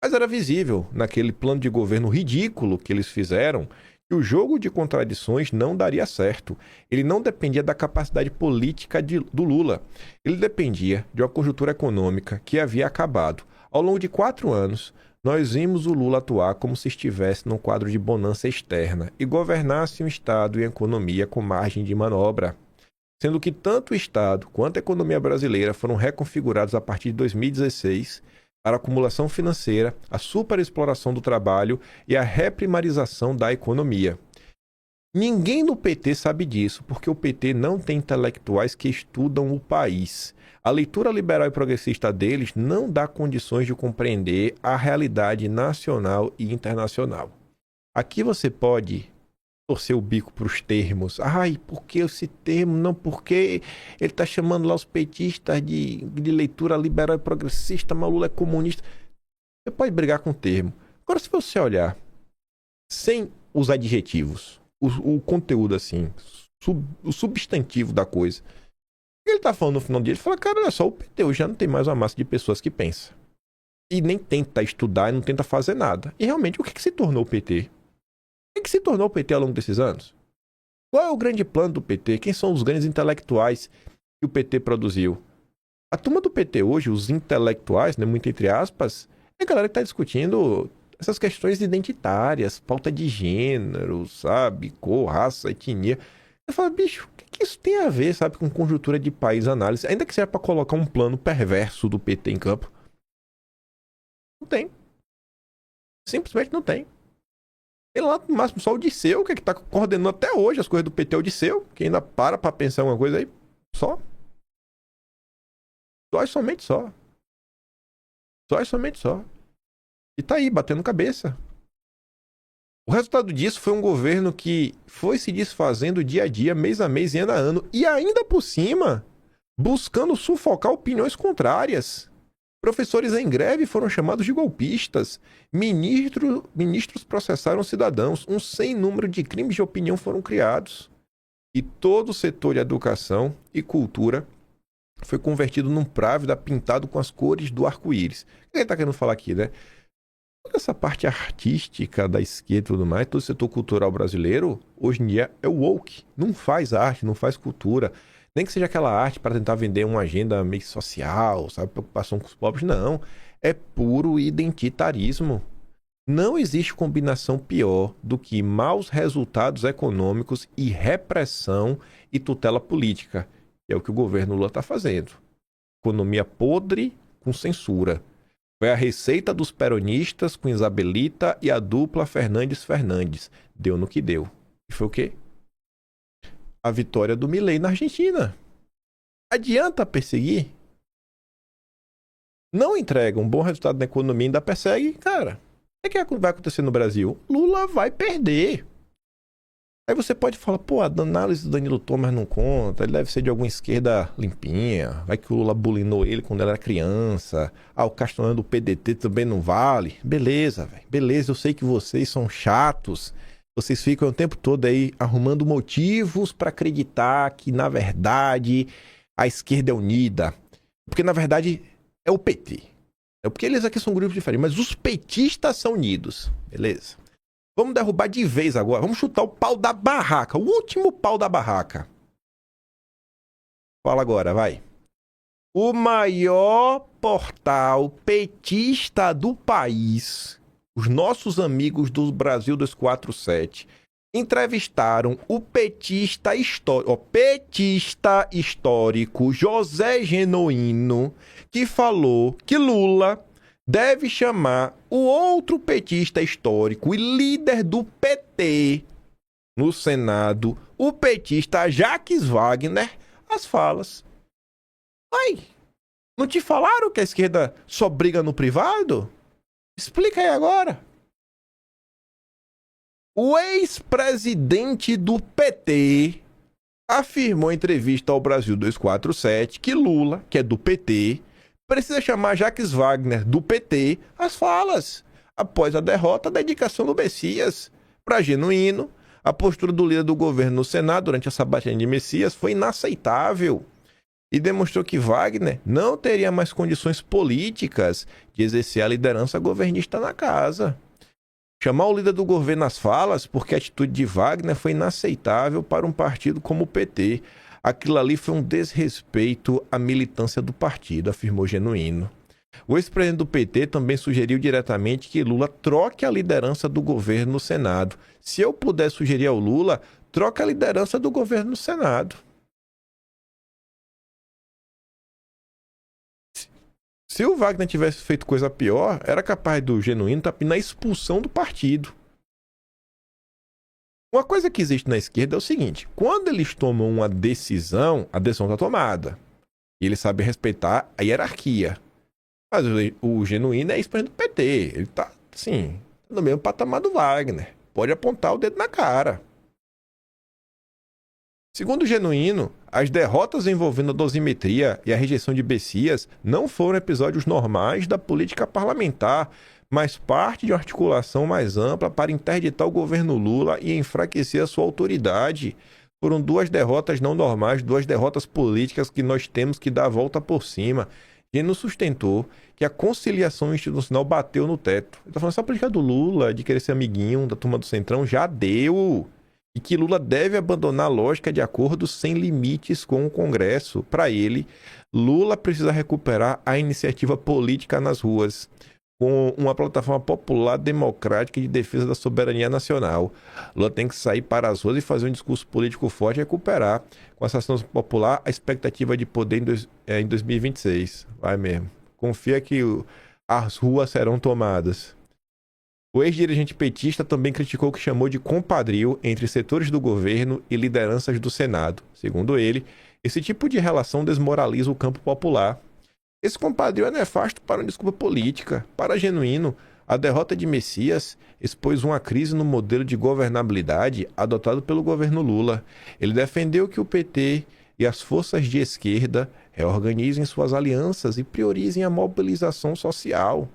Mas era visível, naquele plano de governo ridículo que eles fizeram, que o jogo de contradições não daria certo. Ele não dependia da capacidade política do Lula. Ele dependia de uma conjuntura econômica que havia acabado. Ao longo de 4 anos, nós vimos o Lula atuar como se estivesse num quadro de bonança externa e governasse um Estado e a economia com margem de manobra. Sendo que tanto o Estado quanto a economia brasileira foram reconfigurados a partir de 2016 para a acumulação financeira, a superexploração do trabalho e a reprimarização da economia. Ninguém no PT sabe disso, porque o PT não tem intelectuais que estudam o país. A leitura liberal e progressista deles não dá condições de compreender a realidade nacional e internacional. Aqui você pode torcer o bico para os termos. Ai, por que esse termo? Não, porque ele está chamando lá os petistas de leitura liberal e progressista, mas o Lula é comunista. Você pode brigar com o termo. Agora, se você olhar sem os adjetivos, o conteúdo assim, o substantivo da coisa, o que ele está falando no final do dia? Ele fala, cara, olha só, o PT hoje já não tem mais uma massa de pessoas que pensa. E nem tenta estudar e não tenta fazer nada. E realmente, o que se tornou o PT? O que se tornou o PT ao longo desses anos? Qual é o grande plano do PT? Quem são os grandes intelectuais que o PT produziu? A turma do PT hoje, os intelectuais, né, muito entre aspas, é a galera que está discutindo essas questões identitárias, pauta de gênero, sabe? Cor, raça, etnia. Eu falo, bicho, o que isso tem a ver, sabe, com conjuntura de país, análise? Ainda que seja para colocar um plano perverso do PT em campo. Não tem. Simplesmente não tem. Tem lá no máximo só o Disseu, que tá coordenando até hoje as coisas do PT, é o Disseu, que ainda para pensar uma coisa aí. Só. Só e somente só. Só e somente só. E tá aí, batendo cabeça. O resultado disso foi um governo que foi se desfazendo dia a dia, mês a mês e ano a ano. E ainda por cima, buscando sufocar opiniões contrárias. Professores em greve foram chamados de golpistas. Ministros processaram cidadãos. Um sem número de crimes de opinião foram criados. E todo o setor de educação e cultura foi convertido num právida pintado com as cores do arco-íris. O que ele está querendo falar aqui, né? Toda essa parte artística da esquerda e tudo mais, todo o setor cultural brasileiro, hoje em dia é woke. Não faz arte, não faz cultura. Nem que seja aquela arte para tentar vender uma agenda meio social, sabe? Preocupação com os pobres. Não. É puro identitarismo. Não existe combinação pior do que maus resultados econômicos e repressão e tutela política. Que é o que o governo Lula está fazendo. Economia podre com censura. Foi a receita dos peronistas com Isabelita e a dupla Fernandes. Deu no que deu. E foi o quê? A vitória do Milei na Argentina. Adianta perseguir? Não entrega um bom resultado na economia e ainda persegue? Cara, o que vai acontecer no Brasil? Lula vai perder. Aí você pode falar, pô, a análise do Danilo Thomas não conta, ele deve ser de alguma esquerda limpinha, vai que o Lula bulinou ele quando ele era criança, o Castanhão do PDT também não vale. Beleza, velho, beleza, eu sei que vocês são chatos, vocês ficam o tempo todo aí arrumando motivos para acreditar que, na verdade, a esquerda é unida. Porque, na verdade, é o PT. É porque eles aqui são grupos diferentes, mas os petistas são unidos. Beleza? Vamos derrubar de vez agora. Vamos chutar o pau da barraca. O último pau da barraca. Fala agora, vai. O maior portal petista do país, os nossos amigos do Brasil 247, entrevistaram o petista histórico José Genuíno, que falou que Lula deve chamar o outro petista histórico e líder do PT no Senado, o petista Jacques Wagner, às falas. Ai, não te falaram que a esquerda só briga no privado? Explica aí agora. O ex-presidente do PT afirmou em entrevista ao Brasil 247 que Lula, que é do PT, precisa chamar Jacques Wagner, do PT, às falas, após a derrota da indicação do Messias. Para Genuíno, a postura do líder do governo no Senado durante a sabatina de Messias foi inaceitável. e demonstrou que Wagner não teria mais condições políticas de exercer a liderança governista na casa. Chamar o líder do governo às falas porque a atitude de Wagner foi inaceitável para um partido como o PT. Aquilo ali foi um desrespeito à militância do partido, afirmou Genuíno. O ex-presidente do PT também sugeriu diretamente que Lula troque a liderança do governo no Senado. Se eu puder sugerir ao Lula, troque a liderança do governo no Senado. Se o Wagner tivesse feito coisa pior, era capaz do Genuíno estar na expulsão do partido. Uma coisa que existe na esquerda é o seguinte: quando eles tomam uma decisão, a decisão está tomada. E eles sabem respeitar a hierarquia. Mas o Genuíno é ex-presidente do PT. Ele está, assim, no mesmo patamar do Wagner. Pode apontar o dedo na cara. Segundo o Genuíno, as derrotas envolvendo a dosimetria e a rejeição de Bessias não foram episódios normais da política parlamentar, mas parte de uma articulação mais ampla para interditar o governo Lula e enfraquecer a sua autoridade. Foram duas derrotas não normais, duas derrotas políticas que nós temos que dar a volta por cima. Genuíno sustentou que a conciliação institucional bateu no teto. Ele está falando, essa política do Lula, de querer ser amiguinho da turma do Centrão, já deu. E que Lula deve abandonar a lógica de acordos sem limites com o Congresso. Para ele, Lula precisa recuperar a iniciativa política nas ruas, com uma plataforma popular democrática de defesa da soberania nacional. Lula tem que sair para as ruas e fazer um discurso político forte e recuperar, com essa ação popular, a expectativa de poder em 2026. Vai mesmo. Confia que as ruas serão tomadas. O ex-dirigente petista também criticou o que chamou de compadrio entre setores do governo e lideranças do Senado. Segundo ele, esse tipo de relação desmoraliza o campo popular. Esse compadrio é nefasto para uma desculpa política. Para Genuíno, a derrota de Messias expôs uma crise no modelo de governabilidade adotado pelo governo Lula. Ele defendeu que o PT e as forças de esquerda reorganizem suas alianças e priorizem a mobilização social.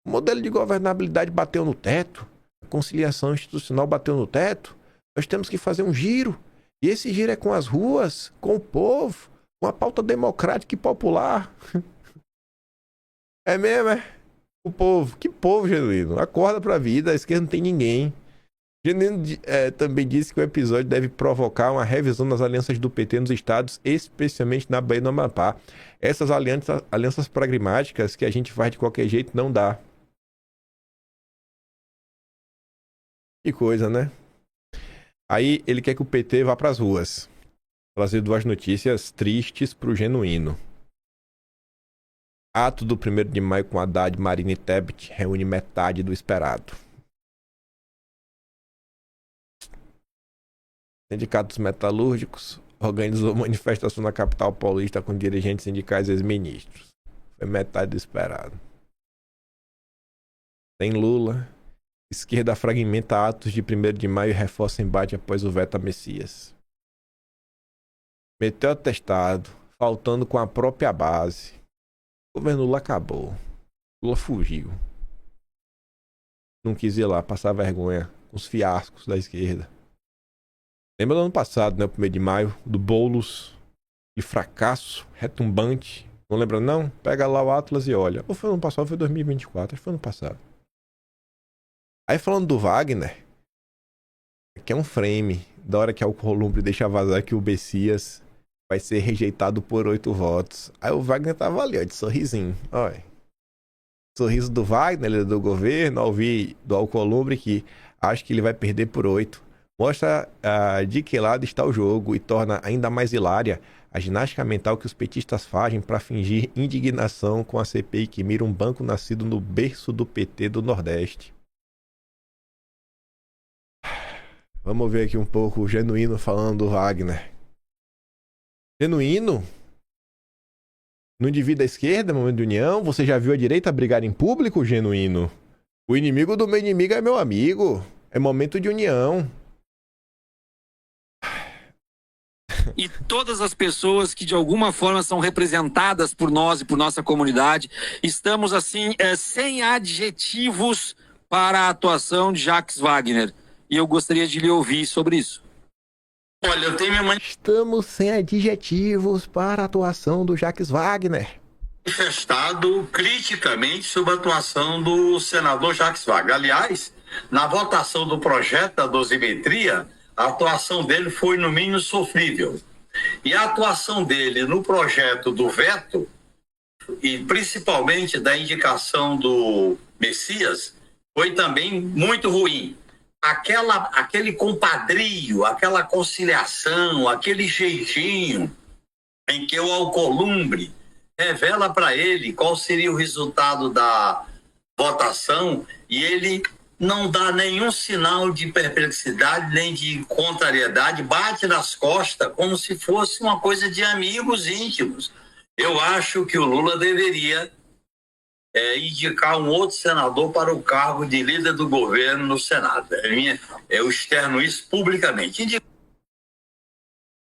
O modelo de governabilidade bateu no teto, a conciliação institucional bateu no teto, nós temos que fazer um giro, e esse giro é com as ruas, com o povo, com a pauta democrática e popular. É mesmo, é? O povo, que povo, Genuíno? Acorda pra vida, a esquerda não tem ninguém. Genuíno também disse que o episódio deve provocar uma revisão das alianças do PT nos estados, especialmente na Bahia e no Amapá. Essas alianças pragmáticas que a gente faz de qualquer jeito não dá. Que coisa, né? Aí ele quer que o PT vá para as ruas. Trazer duas notícias tristes para o Genuíno. Ato do 1º de maio com Haddad, Marina e Tebet reúne metade do esperado. Sindicatos metalúrgicos organizou manifestação na capital paulista com dirigentes sindicais e ex-ministros. Foi metade do esperado. Tem Lula. Esquerda fragmenta atos de 1º de maio e reforça embate após o veto a Messias. Meteu atestado, faltando com a própria base. O governo Lula acabou. Lula fugiu. Não quis ir lá passar vergonha com os fiascos da esquerda. Lembra do ano passado, né? O 1º de maio, do Boulos, de fracasso, retumbante. Não lembra não? Pega lá o Atlas e olha. Ou foi ano passado ou foi 2024? Acho que foi ano passado. Aí falando do Wagner, aqui é um frame da hora que a Alcolumbre deixa vazar que o Bessias vai ser rejeitado por 8 votos. Aí o Wagner tava ali, ó, de sorrisinho. Olha. Sorriso do Wagner, ele é do governo, ao ouvir do Alcolumbre que acha que ele vai perder por 8. Mostra de que lado está o jogo e torna ainda mais hilária a ginástica mental que os petistas fazem para fingir indignação com a CPI que mira um banco nascido no berço do PT do Nordeste. Vamos ver aqui um pouco o Genuíno falando do Wagner. Genuíno? No indivíduo da esquerda, momento de união, você já viu a direita brigar em público, Genuíno? O inimigo do meu inimigo é meu amigo. É momento de união.
E todas as pessoas que de alguma forma são representadas por nós e por nossa comunidade, estamos assim, sem adjetivos para a atuação de Jacques Wagner. E eu gostaria de lhe ouvir sobre isso.
Olha, eu tenho me
Estamos sem adjetivos para a atuação do Jacques Wagner.
manifestado criticamente sobre a atuação do senador Jacques Wagner. Aliás, na votação do projeto da dosimetria, a atuação dele foi, no mínimo, sofrível. E a atuação dele no projeto do veto, e principalmente da indicação do Messias, foi também muito ruim. Aquele compadrio, aquela conciliação, aquele jeitinho em que o Alcolumbre revela para ele qual seria o resultado da votação e ele não dá nenhum sinal de perplexidade nem de contrariedade, bate nas costas como se fosse uma coisa de amigos íntimos. Eu acho que o Lula deveria indicar um outro senador para o cargo de líder do governo no Senado. Eu externo isso publicamente.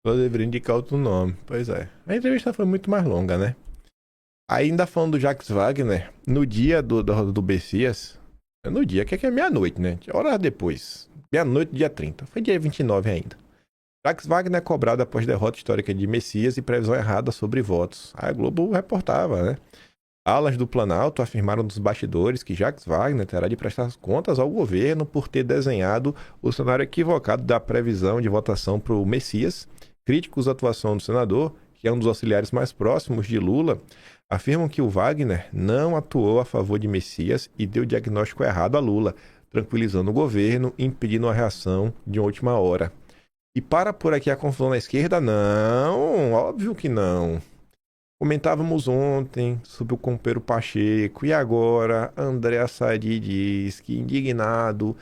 Eu deveria indicar outro nome. Pois é. A entrevista foi muito mais longa, né? Ainda falando do Jacques Wagner, no dia do Messias, no dia que é meia-noite, né? Horas depois. Meia-noite, dia 30. Foi dia 29 ainda. Jacques Wagner é cobrado após derrota histórica de Messias e previsão errada sobre votos. A Globo reportava, né? Alas do Planalto afirmaram nos bastidores que Jacques Wagner terá de prestar contas ao governo por ter desenhado o cenário equivocado da previsão de votação para o Messias. Críticos da atuação do senador, que é um dos auxiliares mais próximos de Lula, afirmam que o Wagner não atuou a favor de Messias e deu diagnóstico errado a Lula, tranquilizando o governo e impedindo a reação de última hora. E para por aqui a confusão na esquerda? Não, óbvio que não. Comentávamos ontem sobre o companheiro Pacheco e agora André Sadi diz que indignado...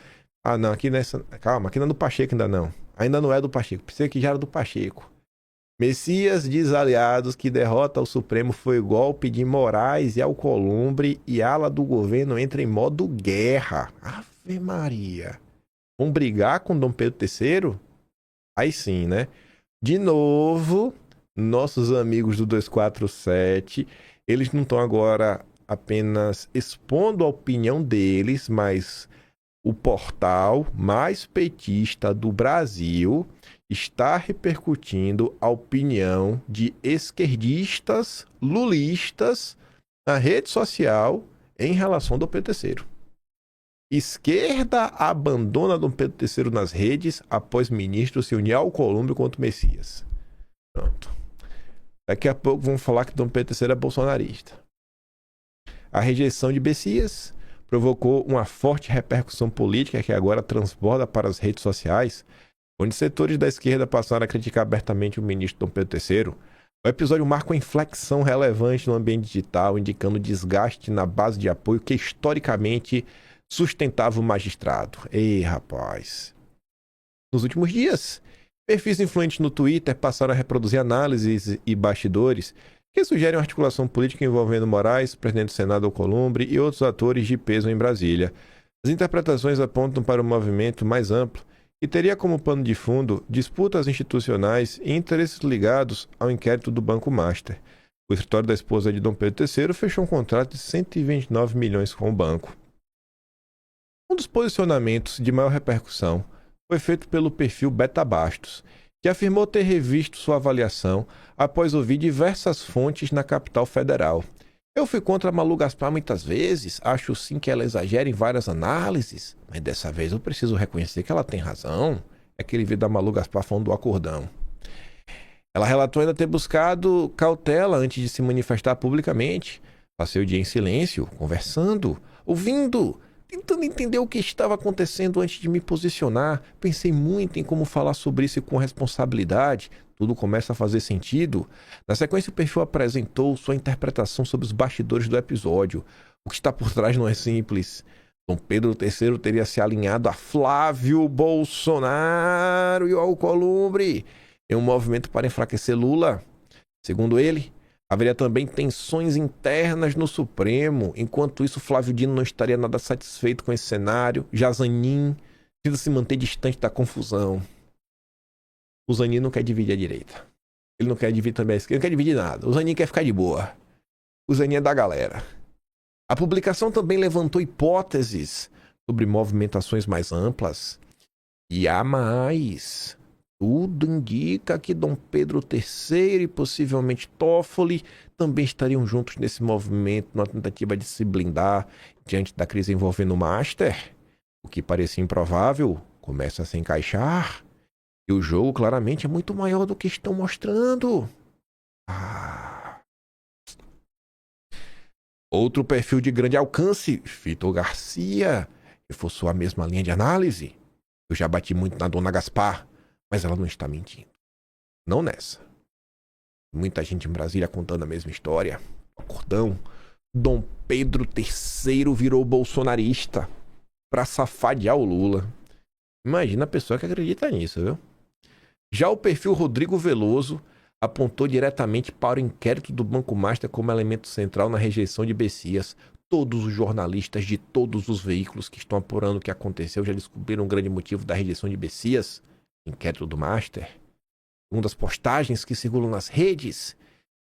Ah, não, aqui nessa... Calma, aqui não é do Pacheco ainda não. Ainda não é do Pacheco, pensei que já era do Pacheco. Messias diz aliados que derrota ao Supremo foi golpe de Moraes e Alcolumbre e ala do governo entra em modo guerra. Ave Maria. Vão brigar com Dom Pedro III? Aí sim, né? De novo, nossos amigos do 247, eles não estão agora apenas expondo a opinião deles, mas o portal mais petista do Brasil está repercutindo a opinião de esquerdistas, lulistas na rede social em relação ao Dom Pedro III. Esquerda abandona Dom Pedro III nas redes após ministro se unir ao Alcolumbre contra o Messias. Pronto. Daqui a pouco vão falar que Dom Pedro III é bolsonarista. A rejeição de Messias provocou uma forte repercussão política que agora transborda para as redes sociais, onde setores da esquerda passaram a criticar abertamente o ministro Dom Pedro III. O episódio marca uma inflexão relevante no ambiente digital, indicando desgaste na base de apoio que historicamente sustentava o magistrado. Ei, rapaz. Nos últimos dias, perfis influentes no Twitter passaram a reproduzir análises e bastidores que sugerem uma articulação política envolvendo Moraes, presidente do Senado Alcolumbre e outros atores de peso em Brasília. As interpretações apontam para um movimento mais amplo e teria como pano de fundo disputas institucionais e interesses ligados ao inquérito do Banco Master. O escritório da esposa de Dom Pedro III fechou um contrato de 129 milhões com o banco. Um dos posicionamentos de maior repercussão foi feito pelo perfil Beta Bastos, que afirmou ter revisto sua avaliação após ouvir diversas fontes na capital federal. Eu fui contra a Malu Gaspar muitas vezes, acho sim que ela exagera em várias análises, mas dessa vez eu preciso reconhecer que ela tem razão. É aquele vídeo da Malu Gaspar falando do acordão. Ela relatou ainda ter buscado cautela antes de se manifestar publicamente. Passei o dia em silêncio, conversando, ouvindo, tentando entender o que estava acontecendo antes de me posicionar. Pensei muito em como falar sobre isso com responsabilidade. Tudo começa a fazer sentido. Na sequência, o perfil apresentou sua interpretação sobre os bastidores do episódio. O que está por trás não é simples. Dom Pedro III teria se alinhado a Flávio Bolsonaro e ao Alcolumbre em um movimento para enfraquecer Lula. Segundo ele, haveria também tensões internas no Supremo. Enquanto isso, Flávio Dino não estaria nada satisfeito com esse cenário. Já Zanin precisa se manter distante da confusão. O Zanin não quer dividir a direita. Ele não quer dividir também a esquerda, não quer dividir nada. O Zanin quer ficar de boa. O Zanin é da galera. A publicação também levantou hipóteses sobre movimentações mais amplas. E há mais. Tudo indica que Dom Pedro III e possivelmente Toffoli também estariam juntos nesse movimento, na tentativa de se blindar diante da crise envolvendo o Master. O que parecia improvável começa a se encaixar. E o jogo claramente é muito maior do que estão mostrando. Outro perfil de grande alcance, Vitor Garcia, reforçou a mesma linha de análise. Eu já bati muito na dona Gaspar, mas ela não está mentindo. Não nessa. Muita gente em Brasília contando a mesma história. Acordão. Dom Pedro III virou bolsonarista para safadear o Lula. Imagina a pessoa que acredita nisso, viu? Já o perfil Rodrigo Veloso apontou diretamente para o inquérito do Banco Master como elemento central na rejeição de Bessias. Todos os jornalistas de todos os veículos que estão apurando o que aconteceu já descobriram um grande motivo da rejeição de Bessias. Inquérito do Master. Uma das postagens que circulam nas redes,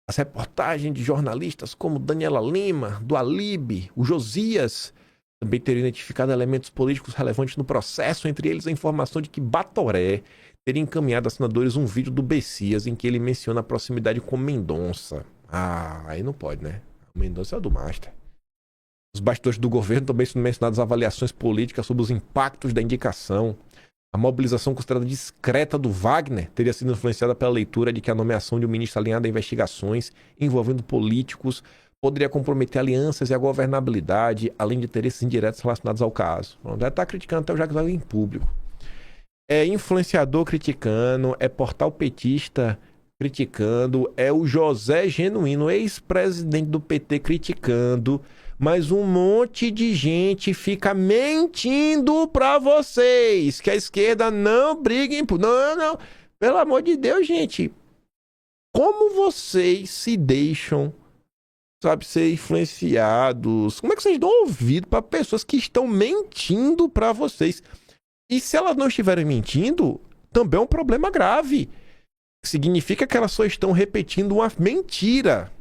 as reportagens de jornalistas como Daniela Lima, do Alibi, o Josias, também teriam identificado elementos políticos relevantes no processo, entre eles a informação de que Batoré teria encaminhado a senadores um vídeo do Bessias em que ele menciona a proximidade com Mendonça. Aí não pode, né? O Mendonça é o do Master. Os bastidores do governo também são mencionadas avaliações políticas sobre os impactos da indicação. A mobilização considerada discreta do Wagner teria sido influenciada pela leitura de que a nomeação de um ministro alinhado a investigações envolvendo políticos poderia comprometer alianças e a governabilidade, além de interesses indiretos relacionados ao caso. Já está criticando até o Jacques Wagner em público. É influenciador criticando, é portal petista criticando, é o José Genuíno, ex-presidente do PT, criticando, mas um monte de gente fica mentindo pra vocês, que a esquerda não briga em... Não. Pelo amor de Deus, gente. Como vocês se deixam, sabe, ser influenciados? Como é que vocês dão ouvido para pessoas que estão mentindo pra vocês? E se elas não estiverem mentindo, também é um problema grave. Significa que elas só estão repetindo uma mentira.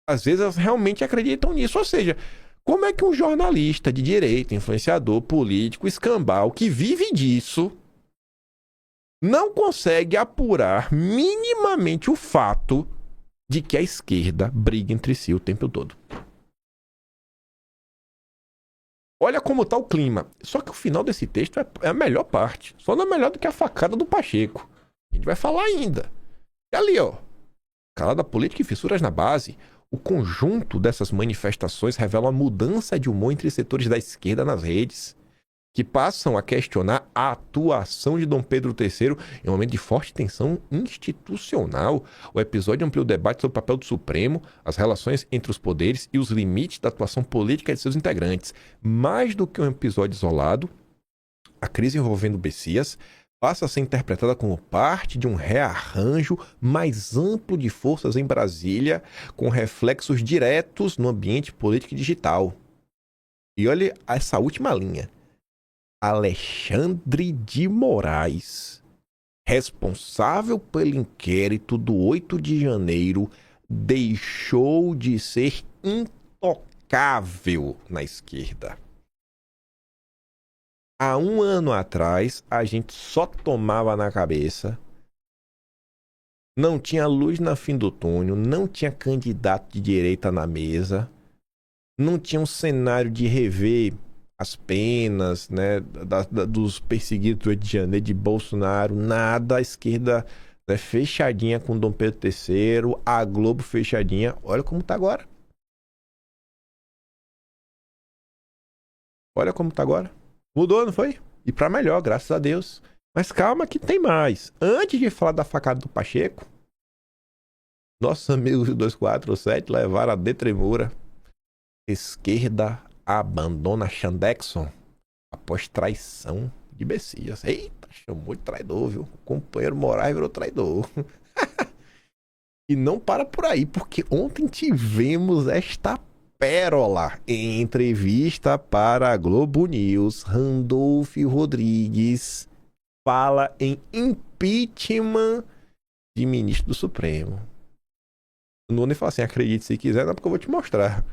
Às vezes elas realmente acreditam nisso. Ou seja, como é que um jornalista de direita, influenciador, político, escambau, que vive disso, não consegue apurar minimamente o fato de que a esquerda briga entre si o tempo todo? Olha como está o clima. Só que o final desse texto é a melhor parte. Só não é melhor do que a facada do Pacheco. A gente vai falar ainda. E ali, ó. Calada política e fissuras na base. O conjunto dessas manifestações revela uma mudança de humor entre setores da esquerda nas redes, que passam a questionar a atuação de Dom Pedro III em um momento de forte tensão institucional. O episódio ampliou o debate sobre o papel do Supremo, as relações entre os poderes e os limites da atuação política de seus integrantes. Mais do que um episódio isolado, a crise envolvendo Bessias passa a ser interpretada como parte de um rearranjo mais amplo de forças em Brasília, com reflexos diretos no ambiente político e digital. E olha essa última linha. Alexandre de Moraes, responsável pelo inquérito do 8 de janeiro, deixou de ser intocável na esquerda. Há um ano atrás, a gente só tomava na cabeça, não tinha luz no fim do túnel, não tinha candidato de direita na mesa, não tinha um cenário de rever as penas, né, dos perseguidos do 8 de janeiro, de Bolsonaro, nada. A esquerda, né, fechadinha com Dom Pedro III, a Globo fechadinha. Olha como tá agora. Olha como tá agora. Mudou, não foi? E pra melhor, graças a Deus. Mas calma que tem mais. Antes de falar da facada do Pacheco, nossos amigos do 247 levaram a detremura. Esquerda abandona Xandexon após traição de Bessias. Eita, chamou de traidor, viu? O companheiro Moraes virou traidor. E não para por aí, porque ontem tivemos esta pérola em entrevista para a Globo News. Randolph Rodrigues fala em impeachment de ministro do Supremo. Não vou nem falar assim, acredite se quiser, não, porque eu vou te mostrar.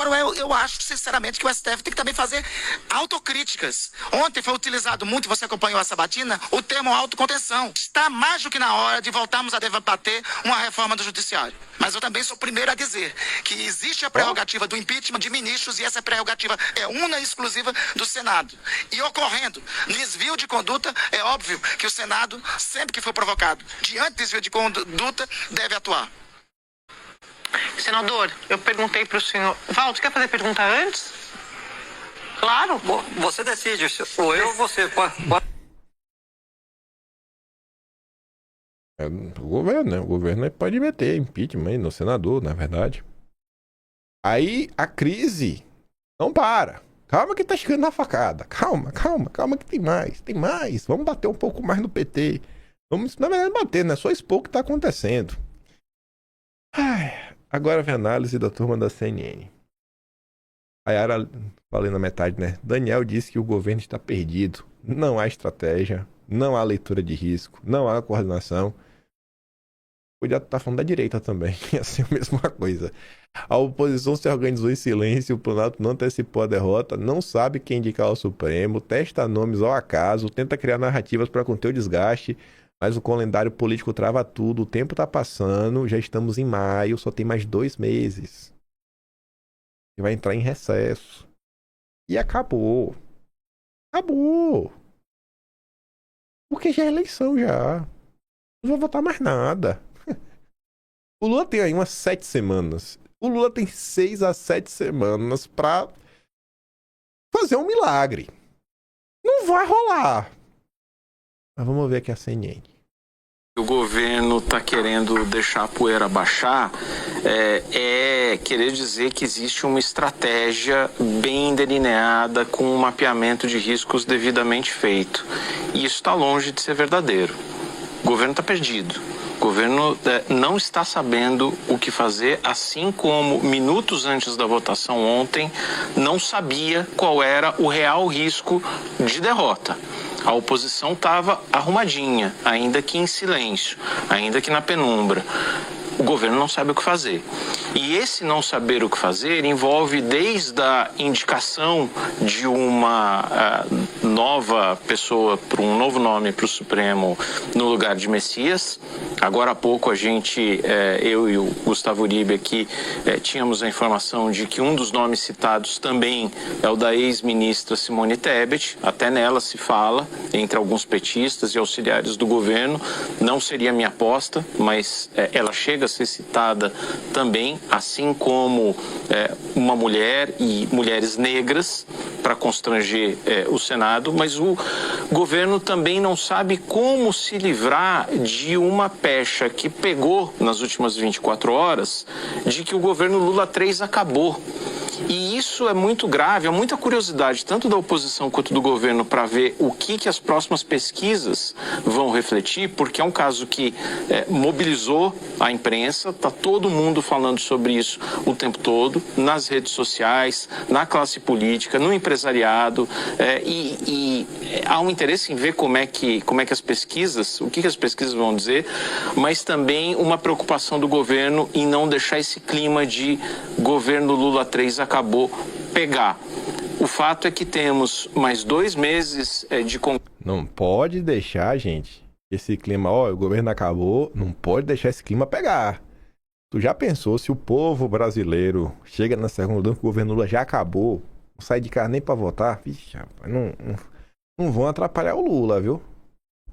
Agora, eu acho, sinceramente, que o STF tem que também fazer autocríticas. Ontem foi utilizado muito, você acompanhou a sabatina, o termo autocontenção. Está mais do que na hora de voltarmos a debater uma reforma do judiciário. Mas eu também sou o primeiro a dizer que existe a prerrogativa do impeachment de ministros e essa prerrogativa é una e exclusiva do Senado. E ocorrendo desvio de conduta, é óbvio que o Senado, sempre que for provocado, diante de desvio de conduta, deve atuar.
Senador, eu perguntei para o senhor... Valdo, quer fazer pergunta antes? Claro.
Você decide, ou eu ou você. Pode...
É o governo, né? O governo pode meter impeachment aí no senador, na verdade. Aí a crise não para. Calma que tá chegando na facada. Calma que tem mais. Tem mais. Vamos bater um pouco mais no PT. Vamos, na verdade, bater, né? Só expor o que tá acontecendo. Ai, agora vem a análise da turma da CNN. A Yara, falei na metade, né? Daniel disse que o governo está perdido. Não há estratégia, não há leitura de risco, não há coordenação. Podia estar falando da direita também, ia ser a mesma coisa. A oposição se organizou em silêncio, o Planalto não antecipou a derrota, não sabe quem indicar ao Supremo, testa nomes ao acaso, tenta criar narrativas para conter o desgaste, mas o calendário político trava tudo, o tempo tá passando, já estamos em maio, só tem mais 2 meses. E vai entrar em recesso. E acabou. Acabou. Porque já é eleição já. Não vou votar mais nada. O Lula tem aí umas 7 semanas. O Lula tem 6 a 7 semanas pra fazer um milagre. Não vai rolar. Mas vamos ver aqui a CNN.
O governo está querendo deixar a poeira baixar, querer dizer que existe uma estratégia bem delineada com um mapeamento de riscos devidamente feito. E isso está longe de ser verdadeiro. O governo está perdido. O governo não está sabendo o que fazer, assim como minutos antes da votação ontem não sabia qual era o real risco de derrota. A oposição estava arrumadinha, ainda que em silêncio, ainda que na penumbra. O governo não sabe o que fazer. E esse não saber o que fazer envolve desde a indicação de uma nova pessoa, para um novo nome para o Supremo no lugar de Messias. Agora há pouco eu e o Gustavo Uribe aqui tínhamos a informação de que um dos nomes citados também é o da ex-ministra Simone Tebet. Até nela se fala, entre alguns petistas e auxiliares do governo. Não seria minha aposta, mas ela chega a ser citada também, assim como uma mulher e mulheres negras, para constranger o Senado, mas o governo também não sabe como se livrar de uma pecha que pegou nas últimas 24 horas, de que o governo Lula 3 acabou. E isso é muito grave, há muita curiosidade, tanto da oposição quanto do governo, para ver o que as próximas pesquisas vão refletir, porque é um caso que mobilizou a imprensa, está todo mundo falando sobre isso o tempo todo, nas redes sociais, na classe política, no empresariado, e há um interesse em ver como é que as pesquisas, o que as pesquisas vão dizer, mas também uma preocupação do governo em não deixar esse clima de governo Lula 3 acabou pegar. O fato é que temos mais 2 meses de...
Não pode deixar, gente, esse clima, o governo acabou, não pode deixar esse clima pegar. Tu já pensou se o povo brasileiro chega na segunda turno que o governo Lula já acabou, não sai de casa nem pra votar? Vixe, rapaz, não vão atrapalhar o Lula, viu?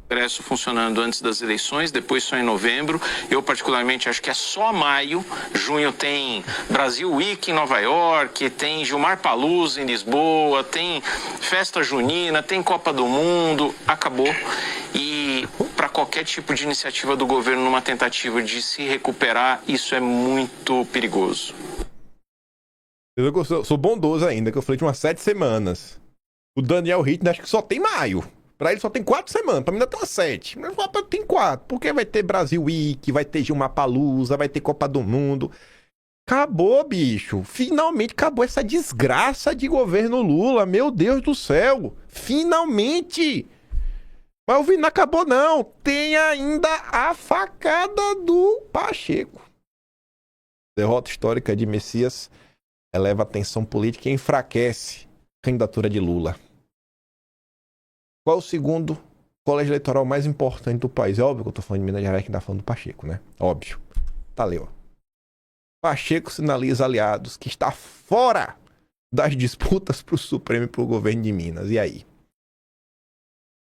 Congresso funcionando antes das eleições, depois só em novembro. Eu particularmente acho que é só maio. Junho tem Brasil Week em Nova York, tem Gilmar Paluzzi em Lisboa, tem festa junina, tem Copa do Mundo. Acabou. E para qualquer tipo de iniciativa do governo numa tentativa de se recuperar, isso é muito perigoso.
Eu sou bondoso ainda, que eu falei de umas 7 semanas. O Daniel Rittner acho que só tem maio. Pra ele só tem 4 semanas, pra mim ainda tem umas 7. Mas tem 4, porque vai ter Brasil Week, vai ter Gilmar Paluzzi, vai ter Copa do Mundo. Acabou, bicho. Finalmente acabou essa desgraça de governo Lula. Meu Deus do céu. Finalmente. Mas o vídeo não acabou, não. Tem ainda a facada do Pacheco. Derrota histórica de Messias eleva a tensão política e enfraquece a candidatura de Lula. Qual é o segundo colégio eleitoral mais importante do país? É óbvio que eu tô falando de Minas Gerais, que tá falando do Pacheco, né? Óbvio. Tá ali, ó. Pacheco sinaliza aliados que está fora das disputas pro Supremo e pro governo de Minas. E aí?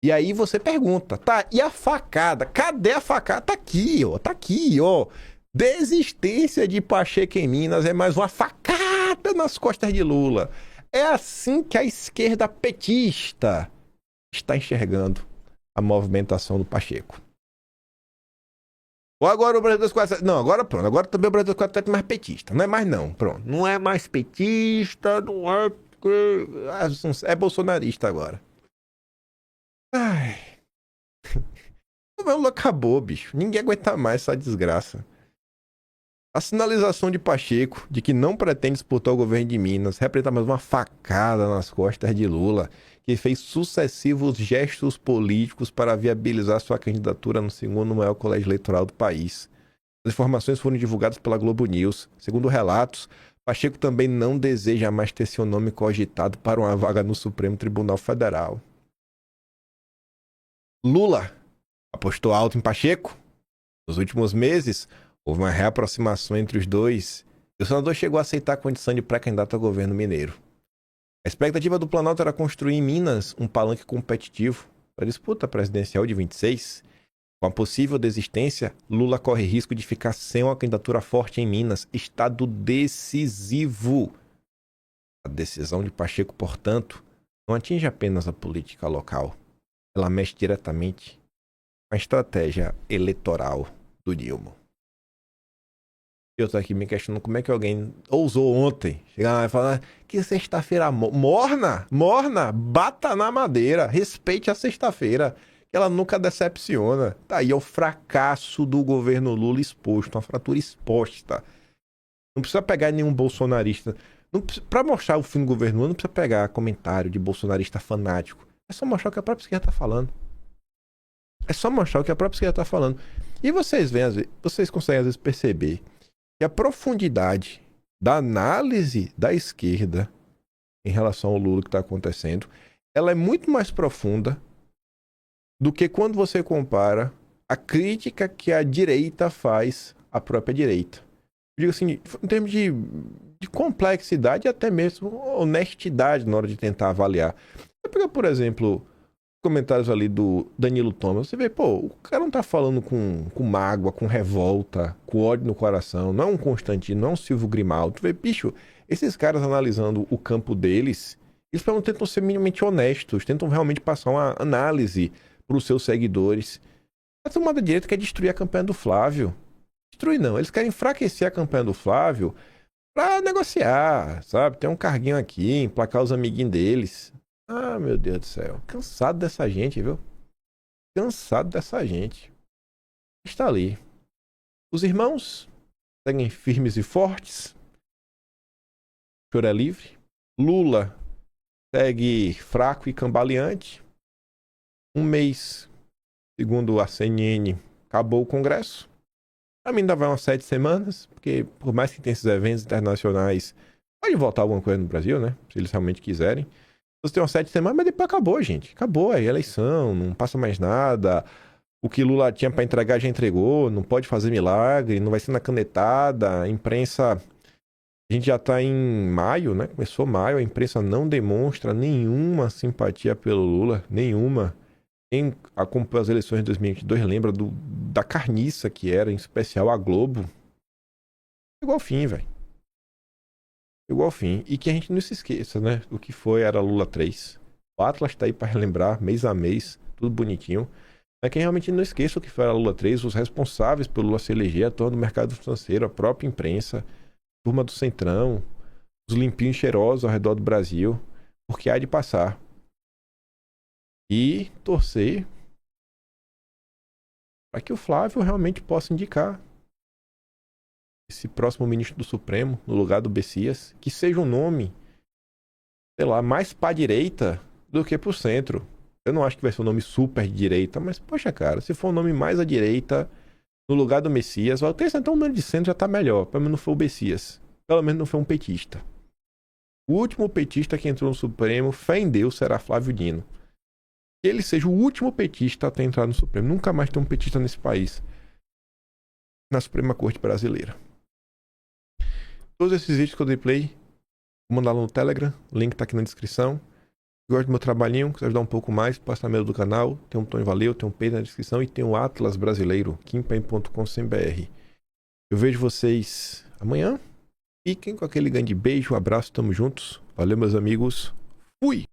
E aí você pergunta, tá, e a facada? Cadê a facada? Tá aqui, ó. Tá aqui, ó. Desistência de Pacheco em Minas é mais uma facada nas costas de Lula. É assim que a esquerda petista está enxergando a movimentação do Pacheco. Ou agora o Brasil 247... Não, agora pronto. Agora também o Brasil 247 é mais petista. Não é mais não, pronto. Não é mais petista, não é... É bolsonarista agora. Ai... O Lula acabou, bicho. Ninguém aguenta mais essa desgraça. A sinalização de Pacheco de que não pretende disputar o governo de Minas representa mais uma facada nas costas de Lula, que fez sucessivos gestos políticos para viabilizar sua candidatura no segundo maior colégio eleitoral do país. As informações foram divulgadas pela Globo News. Segundo relatos, Pacheco também não deseja mais ter seu nome cogitado para uma vaga no Supremo Tribunal Federal. Lula apostou alto em Pacheco. Nos últimos meses, houve uma reaproximação entre os dois e o senador chegou a aceitar a condição de pré-candidato ao governo mineiro. A expectativa do Planalto era construir em Minas um palanque competitivo para a disputa presidencial de 26. Com a possível desistência, Lula corre risco de ficar sem uma candidatura forte em Minas, estado decisivo. A decisão de Pacheco, portanto, não atinge apenas a política local. Ela mexe diretamente com a estratégia eleitoral do Dilma. Eu tô aqui me questionando como é que alguém ousou ontem chegar lá e falar que sexta-feira morna, bata na madeira, respeite a sexta-feira, que ela nunca decepciona. Tá aí, é o fracasso do governo Lula exposto, uma fratura exposta. Não precisa pegar nenhum bolsonarista. Pra mostrar o fim do governo Lula, não precisa pegar comentário de bolsonarista fanático. É só mostrar o que a própria esquerda tá falando. É só mostrar o que a própria esquerda tá falando. E vocês veem, vocês conseguem às vezes perceber que a profundidade da análise da esquerda em relação ao Lula que está acontecendo, ela é muito mais profunda do que quando você compara a crítica que a direita faz à própria direita. Eu digo assim, em termos de complexidade e até mesmo honestidade na hora de tentar avaliar. Você pega, por exemplo, comentários ali do Danilo Thomas, você vê, pô, o cara não tá falando com mágoa, com revolta, com ódio no coração, não é um Constantino, não é um Silvio Grimaldo. Tu vê, bicho, esses caras analisando o campo deles, eles pelo menos tentam ser minimamente honestos, tentam realmente passar uma análise pros seus seguidores. A turma da direita quer destruir a campanha do Flávio. Destruir não, eles querem enfraquecer a campanha do Flávio pra negociar, sabe? Tem um carguinho aqui, emplacar os amiguinhos deles. Ah, meu Deus do céu. Cansado dessa gente, viu? Cansado dessa gente. Está ali. Os irmãos seguem firmes e fortes. O choro é livre. Lula segue fraco e cambaleante. Um mês, segundo a CNN, acabou o Congresso. Pra mim ainda vai umas 7 semanas, porque por mais que tenha esses eventos internacionais, pode voltar alguma coisa no Brasil, né? Se eles realmente quiserem. Você tem umas 7 semanas, mas depois acabou, gente. Acabou a eleição, não passa mais nada. O que Lula tinha para entregar já entregou, não pode fazer milagre, não vai ser na canetada. A imprensa, a gente já tá em maio, né? Começou maio, a imprensa não demonstra nenhuma simpatia pelo Lula, nenhuma. Quem acompanhou as eleições de 2022 lembra da carniça que era, em especial a Globo. Chegou ao fim, velho. Chegou ao fim. E que a gente não se esqueça, né? O que foi era Lula 3. O Atlas tá aí para relembrar, mês a mês, tudo bonitinho. Mas que realmente não esqueça o que foi era Lula 3, os responsáveis pelo Lula se eleger, a turma do mercado financeiro, a própria imprensa, a turma do Centrão, os limpinhos cheirosos ao redor do Brasil. Porque há de passar. E torcer para que o Flávio realmente possa indicar esse próximo ministro do Supremo no lugar do Bessias, que seja um nome, sei lá, mais para direita do que para o centro. Eu não acho que vai ser um nome super de direita, mas poxa, cara, se for um nome mais à direita no lugar do Messias, até então o nome de centro já tá melhor. Pelo menos não foi o Bessias, pelo menos não foi um petista. O último petista que entrou no Supremo, fé em Deus, será Flávio Dino. Que ele seja o último petista a ter entrado no Supremo. Nunca mais tem um petista nesse país. Na Suprema Corte Brasileira. Todos esses vídeos que eu dei play, vou mandá-lo no Telegram. O link tá aqui na descrição. Gosta do meu trabalhinho, quiser ajudar um pouco mais, passa na mail do canal. Tem um Tony Valeu, tem um Pedro na descrição e tem um Atlas Brasileiro, kimpen.com.br. Eu vejo vocês amanhã. Fiquem com aquele grande beijo, abraço, tamo juntos. Valeu, meus amigos. Fui!